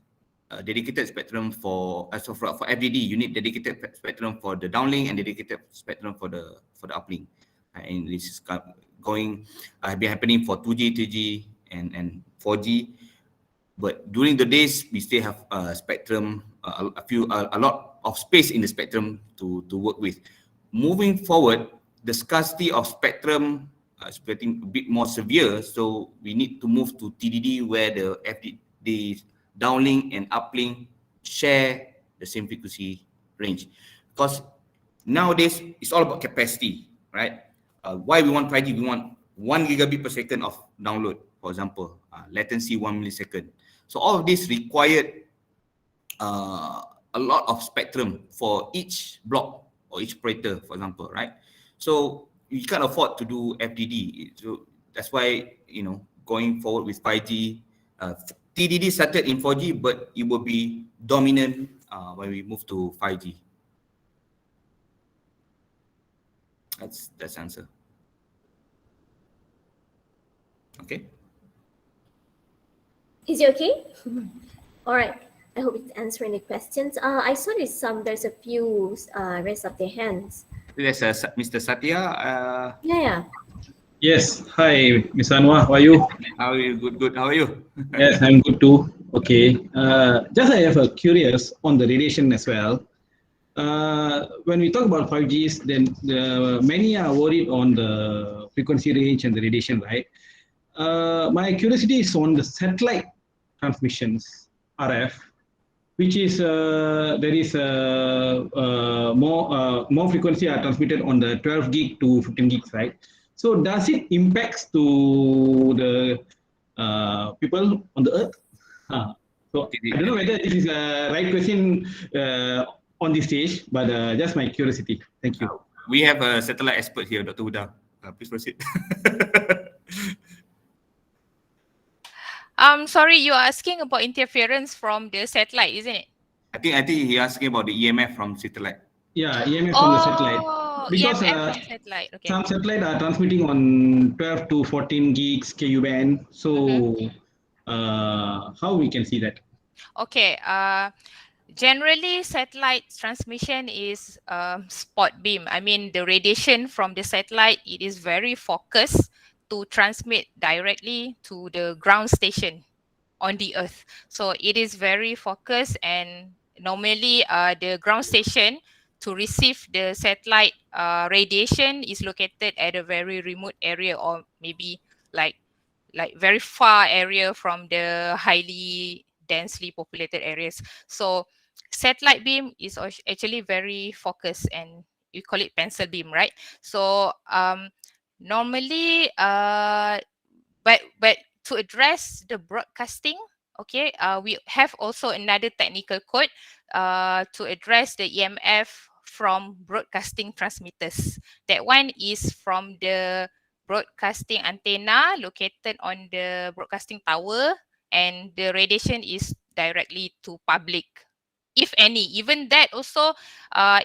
Speaker 2: a dedicated spectrum for FDD you need dedicated spectrum for the downlink and dedicated spectrum for the uplink. And this is been happening for 2G, 3G, and 4G. But during the days, we still have spectrum, a lot of space in the spectrum to work with. Moving forward, the scarcity of spectrum is getting a bit more severe, so we need to move to TDD where the downlink and uplink share the same frequency range. Because nowadays, it's all about capacity, right? Why we want 5G? We want 1 gigabit per second of download, for example, latency 1 millisecond. So all of this required a lot of spectrum for each block or each operator, for example, right? So you can't afford to do FDD. So that's why, going forward with 5G, TDD started in 4G, but it will be dominant when we move to 5G. That's the answer. Okay.
Speaker 1: Is it okay? All right. I hope it's answering the questions. I saw there's a few raised up their hands.
Speaker 2: There's Mr. Satya.
Speaker 1: Yeah.
Speaker 7: Yes. Hi, Ms. Anwar. How are you?
Speaker 2: How are you? Good. How are you?
Speaker 7: Yes, I'm good too. Okay. Just I have a curious on the radiation as well. When we talk about 5Gs, then many are worried on the frequency range and the radiation, right? My curiosity is on the satellite transmissions, RF, which is there is more frequency are transmitted on the 12 gig to 15 gigs, right? So does it impacts to the people on the earth? So I don't know whether this is a right question on this stage, but just my curiosity. Thank you.
Speaker 2: We have a satellite expert here, Dr. Huda. Please proceed.
Speaker 3: Sorry, you're asking about interference from the satellite, isn't it?
Speaker 2: I think he's asking about the EMF from satellite.
Speaker 7: Yeah, EMF from the satellite. Because
Speaker 3: EMF from satellite. Okay.
Speaker 7: some satellite are transmitting on 12 to 14 gigs Ku band. So how we can see that?
Speaker 3: Okay. Generally, satellite transmission is spot beam. I mean, the radiation from the satellite, it is very focused to transmit directly to the ground station on the earth. So it is very focused, and normally the ground station to receive the satellite radiation is located at a very remote area, or maybe like very far area from the highly densely populated areas. So satellite beam is actually very focused, and you call it pencil beam, right? So normally but to address the broadcasting, Okay, we have also another technical code to address the EMF from broadcasting transmitters. That one is from the broadcasting antenna located on the broadcasting tower, and the radiation is directly to public, if any. Even that also,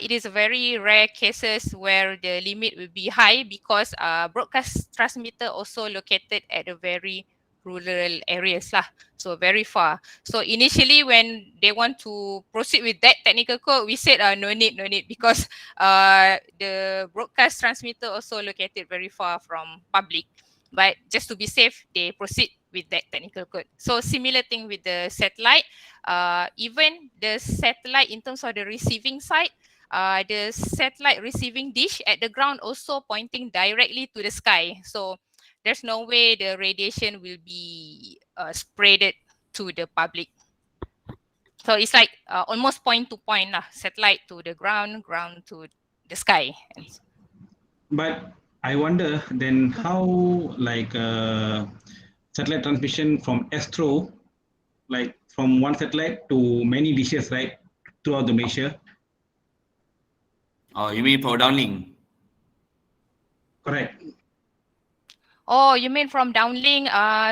Speaker 3: it is a very rare cases where the limit will be high, because broadcast transmitter also located at a very rural areas lah, so very far. So initially when they want to proceed with that technical code, we said no need, because the broadcast transmitter also located very far from public. But just to be safe, they proceed with that technical code. So similar thing with the satellite. Even the satellite, in terms of the receiving side, the satellite receiving dish at the ground also pointing directly to the sky. So there's no way the radiation will be spreaded to the public. So it's like almost point to point lah, satellite to the ground, ground to the sky.
Speaker 7: But I wonder then how like satellite transmission from astro, like from one satellite to many dishes, right, throughout the Malaysia.
Speaker 2: Oh, you mean for downlink?
Speaker 7: Correct.
Speaker 3: Oh, you mean from downlink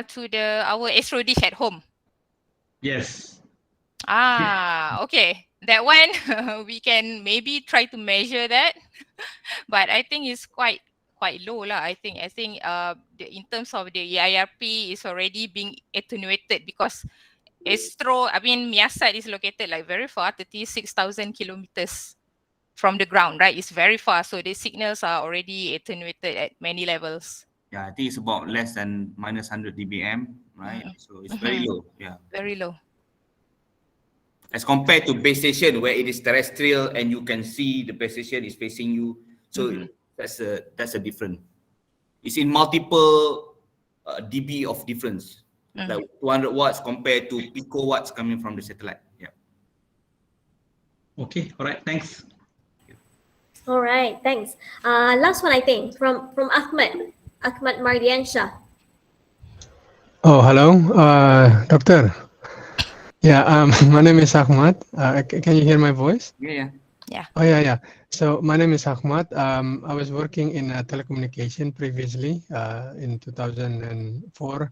Speaker 3: to our astro dish at home?
Speaker 7: Yes.
Speaker 3: Okay. That one we can maybe try to measure that, but I think it's quite low lah. I think in terms of the EIRP is already being attenuated, because Miasat is located like very far, 36,000 kilometers from the ground, right? It's very far, so the signals are already attenuated at many levels.
Speaker 2: Yeah, I think it's about less than minus 100 dBm, right? So it's very low. Yeah.
Speaker 3: Very low.
Speaker 2: As compared to base station where it is terrestrial and you can see the base station is facing you. So that's a different. It's in multiple dB of difference, like 200 watts compared to picowatts coming from the satellite. Yeah.
Speaker 7: Okay. All right. Thanks.
Speaker 1: All right, thanks. Last one, I think, from Ahmad Mardiansha.
Speaker 8: Oh, hello, Doctor. Yeah, my name is Ahmad. Can you hear my voice?
Speaker 2: Yeah.
Speaker 8: Oh, yeah. So my name is Ahmad. I was working in telecommunication previously in 2004.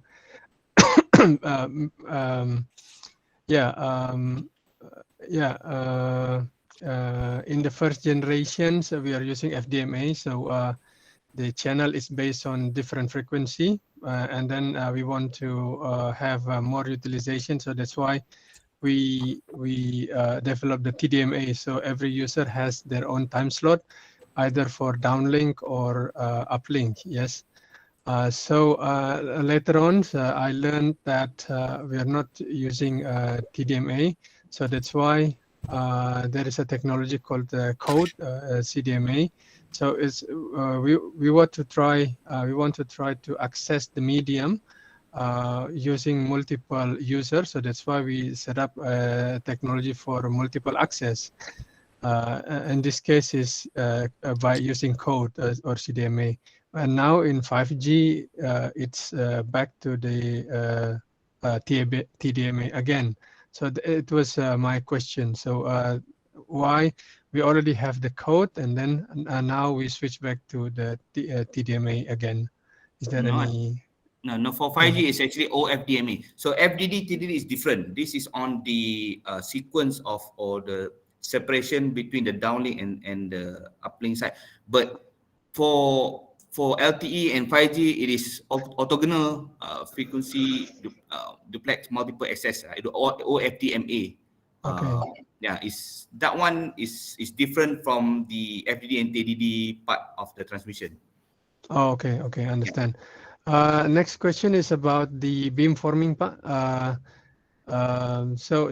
Speaker 8: In the first generation, so we are using FDMA. So the channel is based on different frequency, and then we want to have more utilization. So that's why we developed the TDMA. So every user has their own time slot, either for downlink or uplink. Yes. So later on, I learned that we are not using TDMA. So that's why there is a technology called code CDMA. So it's we want to try to access the medium using multiple users. So that's why we set up a technology for multiple access. In this case is by using code or CDMA. And now in 5G, it's back to the TDMA again. So it was my question. So why we already have the code, and then now we switch back to the TDMA again? Is there any?
Speaker 2: No, for 5G it's actually OFDMA. So FDD, TDD is different. This is on the sequence of or the separation between the downlink and the uplink side. But for LTE and 5G, it is orthogonal frequency duplex multiple access, OFDMA.
Speaker 8: Okay.
Speaker 2: That one is different from the FDD and TDD part of the transmission.
Speaker 8: Oh, okay, understand. Next question is about the beamforming part. So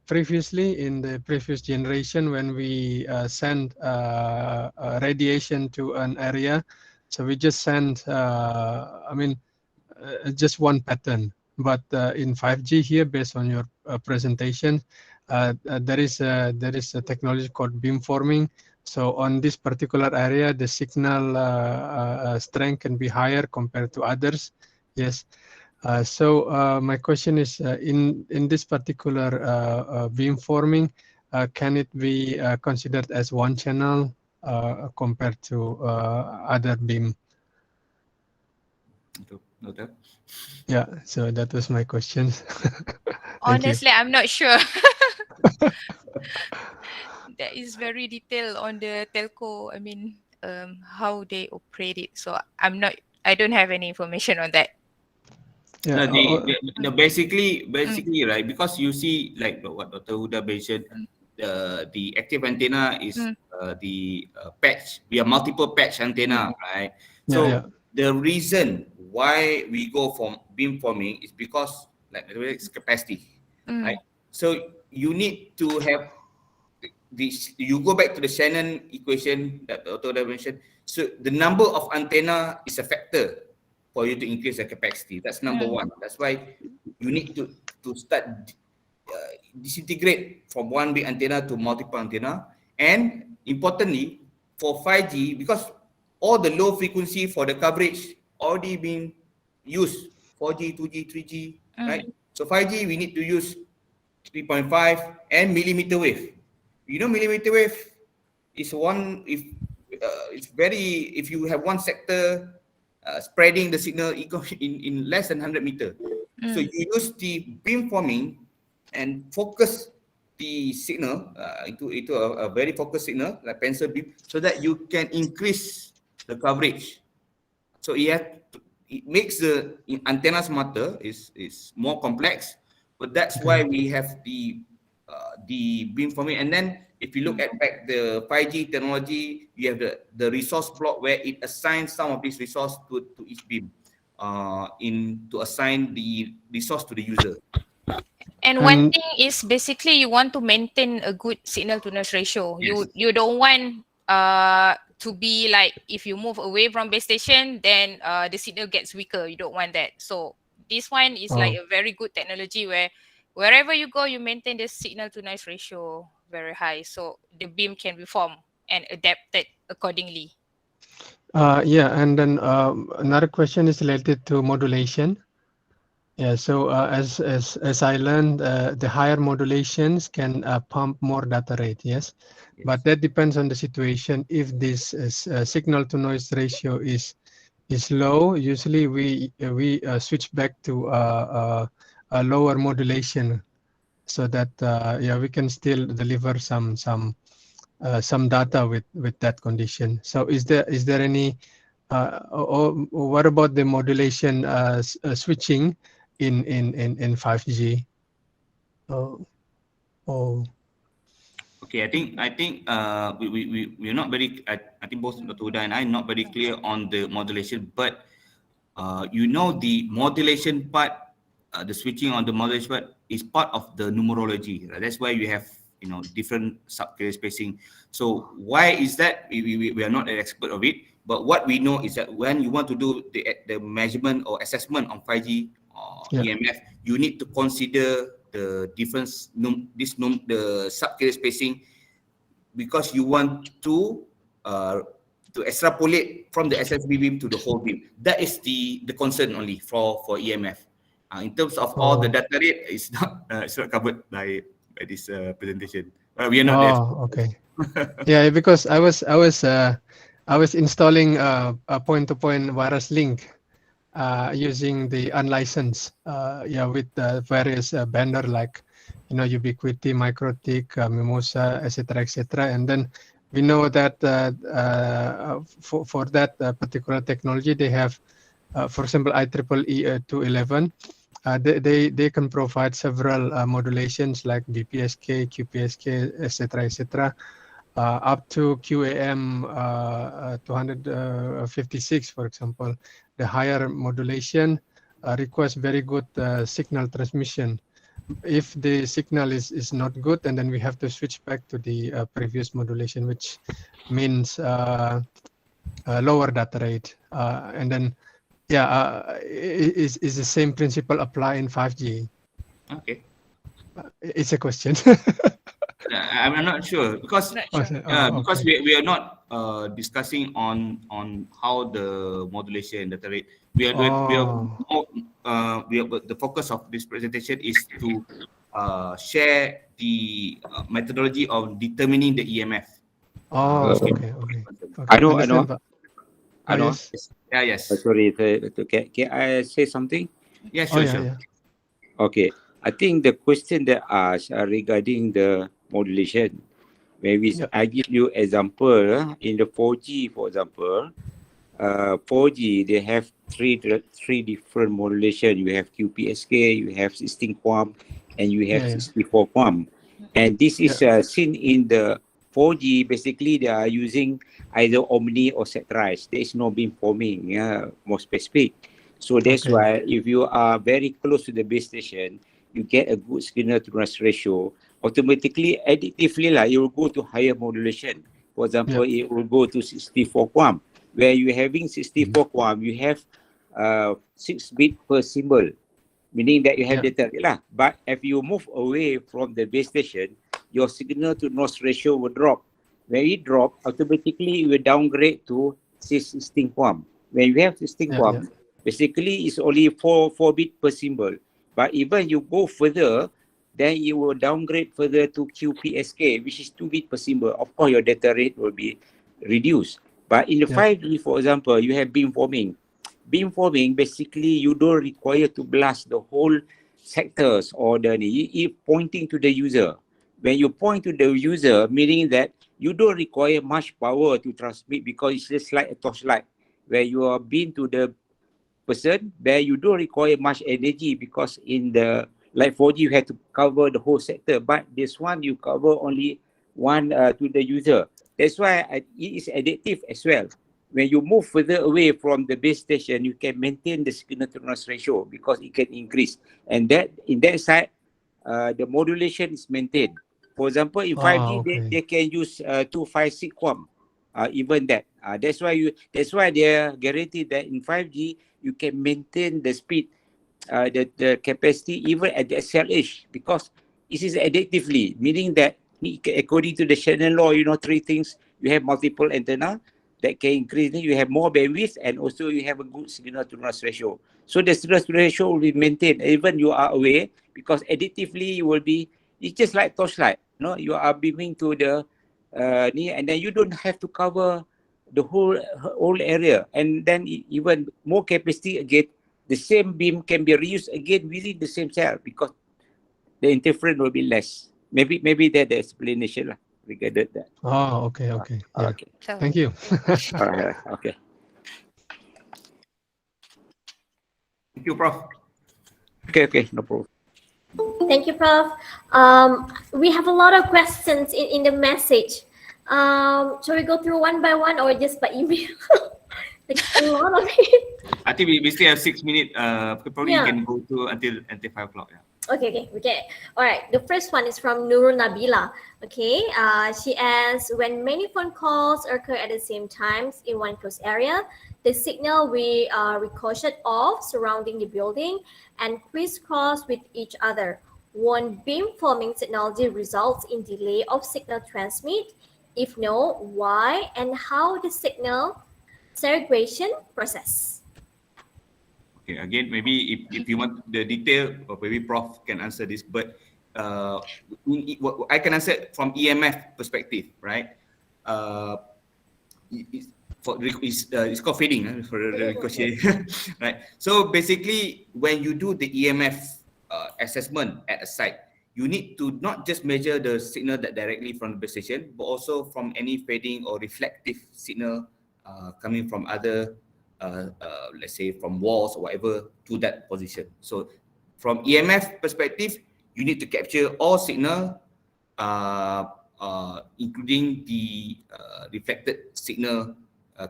Speaker 8: previously in the previous generation, when we send radiation to an area, so we just send just one pattern. But in 5G here, based on your presentation, there is a technology called beamforming. So on this particular area, the signal strength can be higher compared to others. Yes. My question is, in this particular beamforming, can it be considered as one channel compared to other beam?
Speaker 2: Noted.
Speaker 8: Yeah, so that was my question.
Speaker 3: Honestly, I'm not sure. That is very detailed on the telco. I mean, how they operate it. So I don't have any information on that.
Speaker 8: Yeah.
Speaker 2: Basically, right, because you see, like what Dr. Huda mentioned, the active antenna is the patch. We have multiple patch antenna, right? So the reason why we go from beamforming is because like it's capacity, right? So you need to have this. You go back to the Shannon equation that Dr. Huda mentioned. So the number of antenna is a factor for you to increase the capacity. That's number one. That's why you need to start disintegrate from one big antenna to multiple antenna. And importantly, for 5G, because all the low frequency for the coverage already been used, 4G, 2G, 3G, right? So 5G, we need to use 3.5 and millimeter wave. You know, millimeter wave is one, it's very, if you have one sector spreading the signal in less than 100 meter. So you use the beamforming and focus the signal into a very focused signal like pencil beam, so that you can increase the coverage. So it makes the antenna smarter, is more complex, but that's why we have the beamforming. And then if you look at back the 5G technology, you have the resource block where it assigns some of this resource to each beam, to assign the resource to the user.
Speaker 3: And one thing is basically you want to maintain a good signal to noise ratio.
Speaker 2: Yes.
Speaker 3: You don't want to be like, if you move away from base station, then the signal gets weaker. You don't want that. So this one is like a very good technology where wherever you go, you maintain the signal to noise ratio very high, so the beam can be formed and adapted accordingly.
Speaker 8: Yeah, and then another question is related to modulation. Yeah, so as I learned, the higher modulations can pump more data rate, yes? But that depends on the situation. If this signal to noise ratio is low, usually we switch back to a lower modulation, so that we can still deliver some data with that condition. So is there any or what about the modulation switching in 5G?
Speaker 2: Okay, I think we're not very. I think both Dr. Huda and I are not very clear on the modulation, but the modulation part, the switching on the modulation part is part of the numerology. Right? That's why you have different sub-carrier spacing. So why is that? We are not an expert of it, but what we know is that when you want to do the measurement or assessment on 5G or EMF, you need to consider the difference, the sub-carrier spacing, because you want to extrapolate from the SSB beam to the whole beam. That is the concern only for EMF. In terms of all the data rate, it's not covered by this presentation. We are not there.
Speaker 8: Okay. Yeah, because I was installing a point-to-point wireless link using the unlicensed, with various vendor like Ubiquiti, Microtik, Mimosa, etc., and then we know that for that particular technology they have, for example, IEEE 211. They can provide several modulations like BPSK, QPSK, etc., up to QAM 256, for example. The higher modulation requires very good signal transmission. If the signal is not good, and then we have to switch back to the previous modulation, which means lower data rate. And then, is the same principle apply in 5G?
Speaker 2: Okay.
Speaker 8: It's a question.
Speaker 2: I'm not sure because because we are not discussing on how the modulation data rate. We are more the focus of this presentation is to share the methodology of determining the EMF.
Speaker 8: Oh,
Speaker 2: which can-
Speaker 8: okay, okay.
Speaker 9: I know,
Speaker 8: Understand, Pak. Yes.
Speaker 2: Yeah, yes.
Speaker 9: Sorry, can I say something?
Speaker 2: Yeah,
Speaker 8: Oh,
Speaker 2: sure,
Speaker 8: yeah,
Speaker 2: sure.
Speaker 8: yeah.
Speaker 9: Okay. I think the question that asked regarding the modulation, maybe
Speaker 8: Yeah.
Speaker 9: I give you example in the 4G, for example, 4G they have three different modulation. You have QPSK, you have 16 QAM, and you have
Speaker 8: Yeah, yeah.
Speaker 9: 64 QAM. And this is seen in the 4G. Basically, they are using either omni or set-rise. There is no beamforming, more specific. So that's
Speaker 8: Okay.
Speaker 9: why if you are very close to the base station, you get a good signal to noise ratio. Automatically, additively, you will go to higher modulation. For example, it will go to 64 QAM. Where you having 64 QAM, you have 6 bit per symbol, meaning that you have data rate lah. But if you move away from the base station, your signal to noise ratio will drop. When it drop, automatically it will downgrade to 16 QAM. When you have 16 QAM, basically it's only 4 bit per symbol. But even you go further, then you will downgrade further to QPSK, which is 2 bit per symbol. Of course, your data rate will be reduced. But in the 5G, for example, you have beamforming. Beamforming, basically, you don't require to blast the whole sectors or you pointing to the user. When you point to the user, meaning that you don't require much power to transmit because it's just like a torchlight. Where you are beam to the person, where you don't require much energy because in the like 4G, you have to cover the whole sector. But this one, you cover only one to the user. That's why it is additive as well. When you move further away from the base station, you can maintain the signal to noise ratio because it can increase. And that in that side, the modulation is maintained. For example, in 5G, they can use 256 QAM, even that. That's why they are guaranteed that in 5G, you can maintain the speed, the capacity even at the SLH because it is additively, meaning that according to the Shannon law, 3 things, you have multiple antenna that can increase, you have more bandwidth, and also you have a good signal to noise ratio. So the signal to noise ratio will be maintained even you are away because additively you will be, it's just like torchlight, you are beaming to the and then you don't have to cover the whole area, and then even more capacity again, the same beam can be reused again within the same cell because the interference will be less. Maybe that the explanation regarding that.
Speaker 8: Oh, okay. Yeah.
Speaker 9: Okay.
Speaker 8: Thank you.
Speaker 9: Okay.
Speaker 2: Thank you, Prof.
Speaker 9: Okay, no problem.
Speaker 1: Thank you, Prof. We have a lot of questions in the message. Shall we go through one by one or just by email? Like a lot of it.
Speaker 2: I think we still have 6 minutes. Probably you can go to until 5 o'clock. Yeah.
Speaker 1: Okay. All right. The first one is from Nurul Nabila. Okay. She asks, when many phone calls occur at the same time in one close area, the signal will ricochet off surrounding the building and crisscross with each other. Won't beamforming technology results in delay of signal transmit? If no, why and how the signal segregation process?
Speaker 2: Okay, again, maybe if you want the detail, or maybe Prof can answer this, but I can answer from EMF perspective, right? It's called fading for the ricochet, right? So basically, when you do the EMF assessment at a site, you need to not just measure the signal that directly from the base station, but also from any fading or reflective signal coming from other, let's say from walls or whatever to that position. So from EMF perspective, you need to capture all signal, including the reflected signal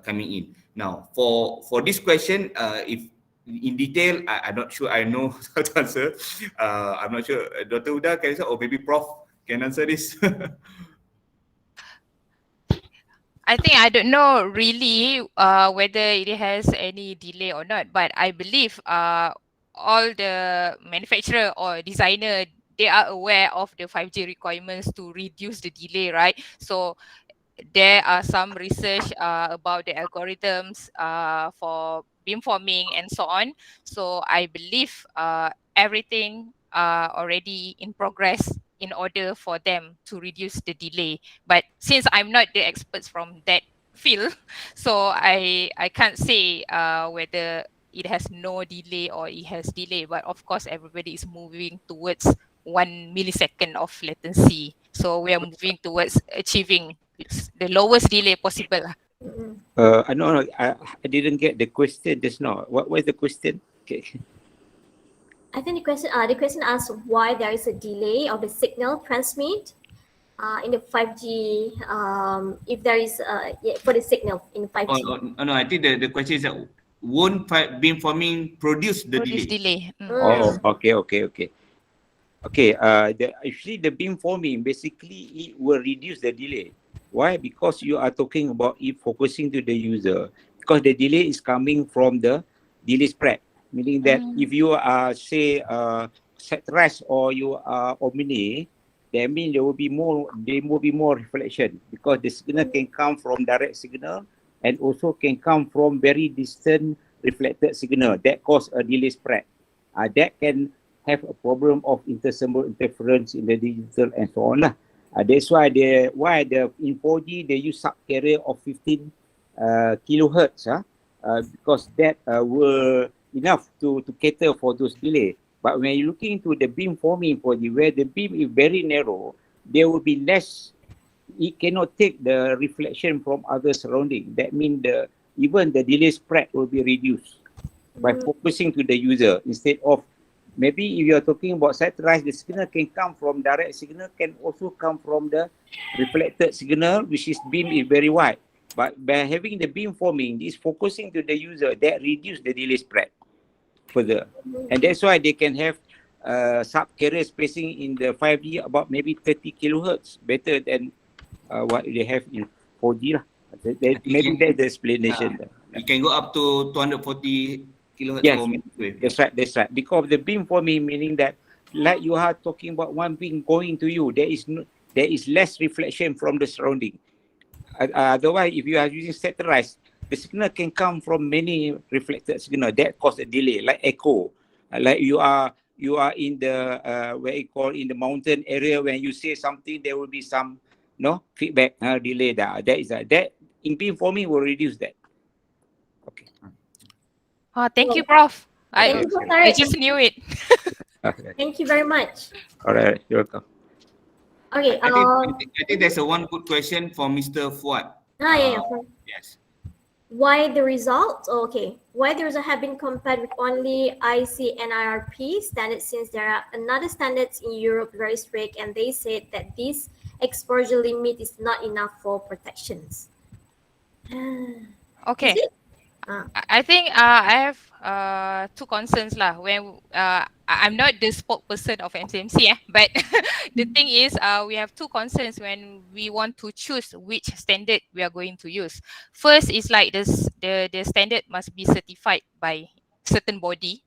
Speaker 2: coming in. Now, for this question, if in detail, I'm not sure I know how to answer. I'm not sure Dr. Huda can answer, or maybe Prof can answer this.
Speaker 3: I think I don't know really whether it has any delay or not, but I believe all the manufacturer or designer, they are aware of the 5G requirements to reduce the delay, right? So there are some research about the algorithms for beamforming and so on. So I believe everything already in progress in order for them to reduce the delay. But since I'm not the experts from that field, so I can't say whether it has no delay or it has delay. But of course, everybody is moving towards 1 millisecond of latency. So we are moving towards achieving the lowest delay possible.
Speaker 9: No, I didn't get the question just now. What was the question? Okay.
Speaker 1: I think the question asks why there is a delay of the signal transmit in the 5G, if there is for the signal in 5G.
Speaker 2: No, I think the question is that won't beamforming produce the
Speaker 3: delay?
Speaker 9: Oh, okay. Actually the beamforming basically it will reduce the delay. Why? Because you are talking about it focusing to the user. Because the delay is coming from the delay spread, meaning that if you are say set rest or you are omni, that means there will be more reflection because the signal can come from direct signal and also can come from very distant reflected signal that cause a delay spread. That can have a problem of intersymbol interference in the digital and so on. That's why in 4G they use subcarrier of 15 kilohertz because that were enough to cater for those delay. But when you're looking into the beam forming 4G, where the beam is very narrow, there will be less. It cannot take the reflection from other surrounding. That means even the delay spread will be reduced by focusing to the user instead of maybe if you are talking about satellites, the signal can come from direct signal, can also come from the reflected signal, which is beam is very wide. But by having the beam forming, this focusing to the user, that reduce the delay spread further. And that's why they can have sub-carrier spacing in the 5G about maybe 30 kilohertz, better than what they have in 4G. Maybe that's the explanation.
Speaker 2: You can go up to 240 kilohertz.
Speaker 9: Yes, that's right. Because the beam forming, meaning that like you are talking about one beam going to you, there is less reflection from the surrounding. Otherwise, if you are using satellites, the signal can come from many reflected signal that cause a delay, like echo. Like you are in the where you call in the mountain area, when you say something, there will be some feedback delay. That in beam forming will reduce that. Okay.
Speaker 3: Thank you, Prof.
Speaker 1: Thank you, Prof.
Speaker 3: I just knew it.
Speaker 1: Thank you very much.
Speaker 9: All right, you're welcome.
Speaker 1: Okay.
Speaker 2: I think there's one good question for Mr. Fuad. Yes.
Speaker 1: Why the results? Why the results have been compared with only ICNIRP standards, since there are another standards in Europe very strict, and they said that this exposure limit is not enough for protections.
Speaker 3: Okay. I think I have two concerns lah. When I'm not the spokesperson of MCMC, but the thing is, we have two concerns when we want to choose which standard we are going to use. First is like the standard must be certified by certain body,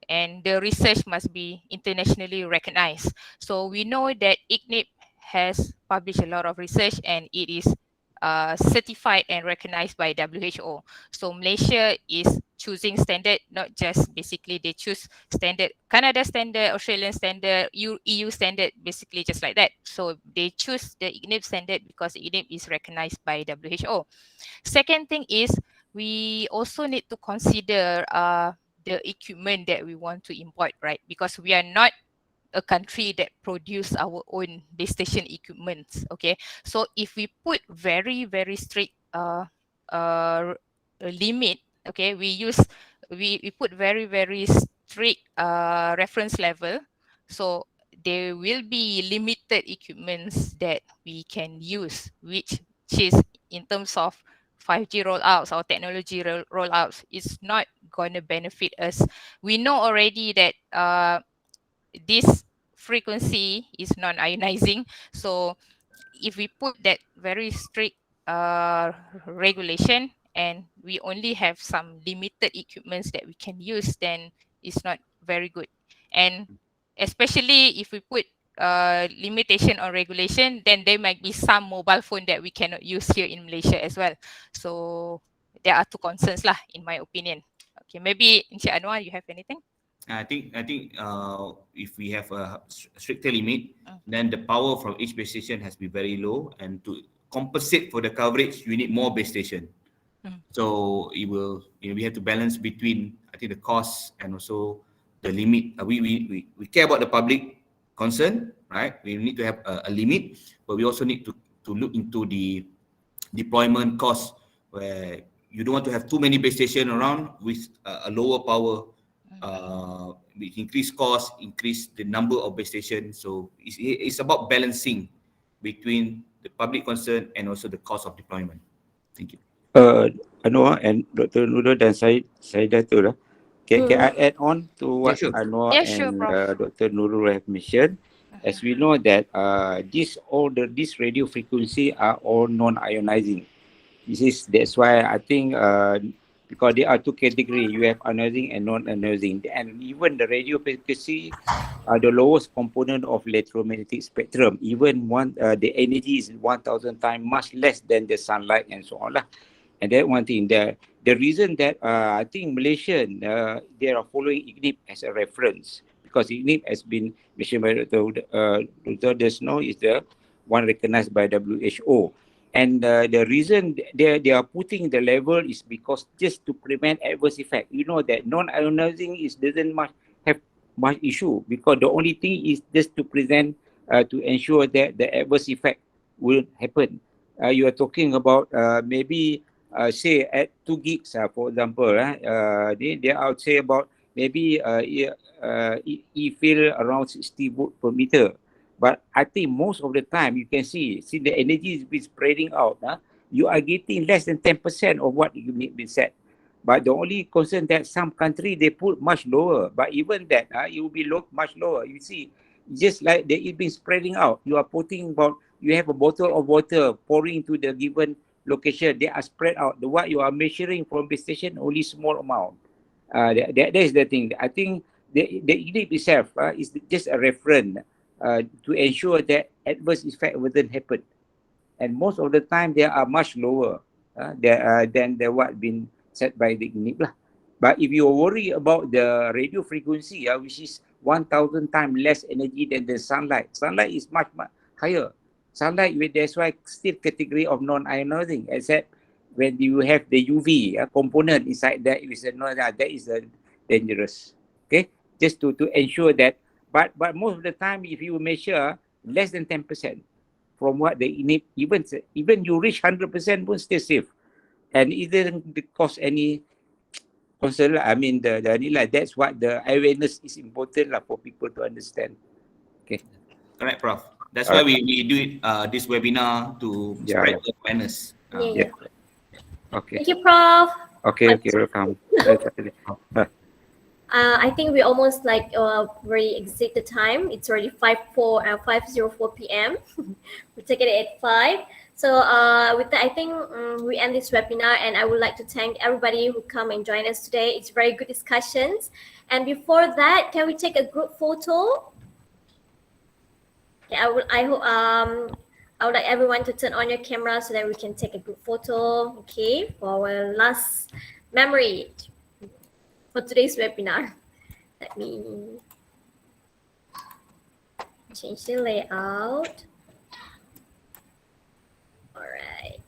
Speaker 3: and the research must be internationally recognized. So we know that ICNIP has published a lot of research, and it is certified and recognized by WHO. So Malaysia is choosing standard, not just basically they choose standard, Canada standard, Australian standard, EU standard, basically just like that. So they choose the ICNIP standard because ICNIP is recognized by WHO. Second thing is we also need to consider the equipment that we want to import, right? Because we are not a country that produce our own base station equipment. Okay, so if we put very strict limit, okay, we put very strict reference level, so there will be limited equipments that we can use, which is in terms of 5G rollouts or technology rollouts, it's not going to benefit us. We know already that this frequency is non-ionizing. So if we put that very strict regulation and we only have some limited equipments that we can use, then it's not very good. And especially if we put limitation or regulation, then there might be some mobile phone that we cannot use here in Malaysia as well. So there are two concerns lah, in my opinion. Okay, maybe Encik Anwar, you have anything?
Speaker 2: I think if we have a stricter limit, then the power from each base station has to be very low, and to compensate for the coverage, you need more base station. So it will, we have to balance between, I think, the cost and also the limit. We care about the public concern, right? We need to have a limit, but we also need to look into the deployment cost, where you don't want to have too many base stations around with a lower power. Which increase cost, increase the number of base stations. So it's about balancing between the public concern and also the cost of deployment. Thank you.
Speaker 9: Anwar and Dr. Nurul dan saya Datul lah. Can I add on to what Anwar and Dr. Nurul have mentioned? As we know that this radio frequency are all non-ionizing. That's why I think because there are two categories, you have ionizing and non-ionizing, and even the radio frequency are the lowest component of electromagnetic spectrum. Even the energy is 1,000 times much less than the sunlight and so on lah. And that one thing. The reason that I think Malaysian they are following EMF as a reference, because EMF has been mentioned by Dr. Desno, is the one recognized by WHO. And the reason they are putting the level is because just to prevent adverse effect. You know that non-ionizing doesn't have much issue, because the only thing is just to prevent, to ensure that the adverse effect will happen. You are talking about maybe say at 2 gigs, for example, they are say about maybe E field around 60 volt per meter. But I think most of the time you can see the energy is spreading out. You are getting less than 10% of what you need be set. But the only concern that some country they put much lower. But even that, it will be much lower. You see, just like it's been spreading out. You are putting you have a bottle of water pouring into the given location. They are spread out. What you are measuring from the station only small amount. That is the thing. I think the EMF itself is just a reference. To ensure that adverse effect wouldn't happen, and most of the time they are much lower than what been set by the EMF lah. But if you worry about the radio frequency, which is 1,000 times less energy than the sunlight is much higher. Sunlight, that's why still category of non-ionizing, except when you have the UV component inside that, that is dangerous. Okay, just to ensure that. But most of the time, if you measure less than 10% from what they need, even you reach 100%, but still safe, and it doesn't cause any concern. I mean, that's what the awareness is important for people to understand. Okay.
Speaker 2: Correct, Prof. That's why we do this webinar to spread the awareness.
Speaker 1: Yeah.
Speaker 9: Okay.
Speaker 1: Thank you, Prof.
Speaker 9: Okay, welcome.
Speaker 1: I think we almost very exceed the time. It's already 5:04 p.m. We're taking it at 5. So with that, I think we end this webinar, and I would like to thank everybody who come and join us today. It's very good discussions. And before that, can we take a group photo? Okay, I would like everyone to turn on your camera so that we can take a group photo. Okay, for our last memory for today's webinar. Let me change the layout. All right.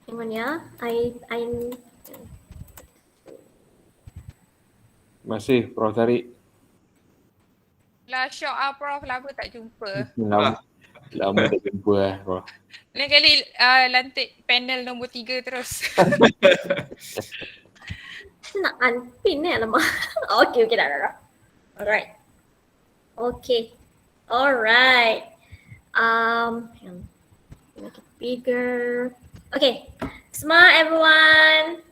Speaker 1: Hang on ya.
Speaker 5: Masih Prof Tarik.
Speaker 3: Lah syok Prof, lama tak jumpa.
Speaker 5: Lama tak jumpa Prof.
Speaker 3: Lain kali lantik panel nombor 3 terus.
Speaker 1: Nak unpin lama. Okay, dah. Alright. Okay. Alright. Make it bigger. Okay. Smile everyone.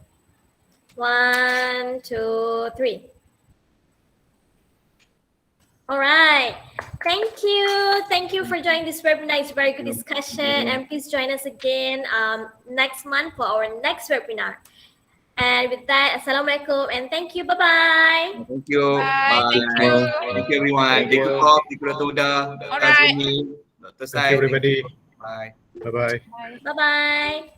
Speaker 1: 1, 2, 3. All right. Thank you for joining this webinar. It's a very good discussion, and please join us again next month for our next webinar. And with that, Assalamualaikum and thank you. Bye-bye.
Speaker 2: Thank you.
Speaker 3: Bye. Thank you.
Speaker 2: Thank you everyone. Thank you Prof. Thank you Dr. Huda.
Speaker 3: Alright.
Speaker 2: Dr.
Speaker 4: Thank you, everybody.
Speaker 2: Bye.
Speaker 4: Bye-bye.
Speaker 3: Bye.
Speaker 1: Bye-bye.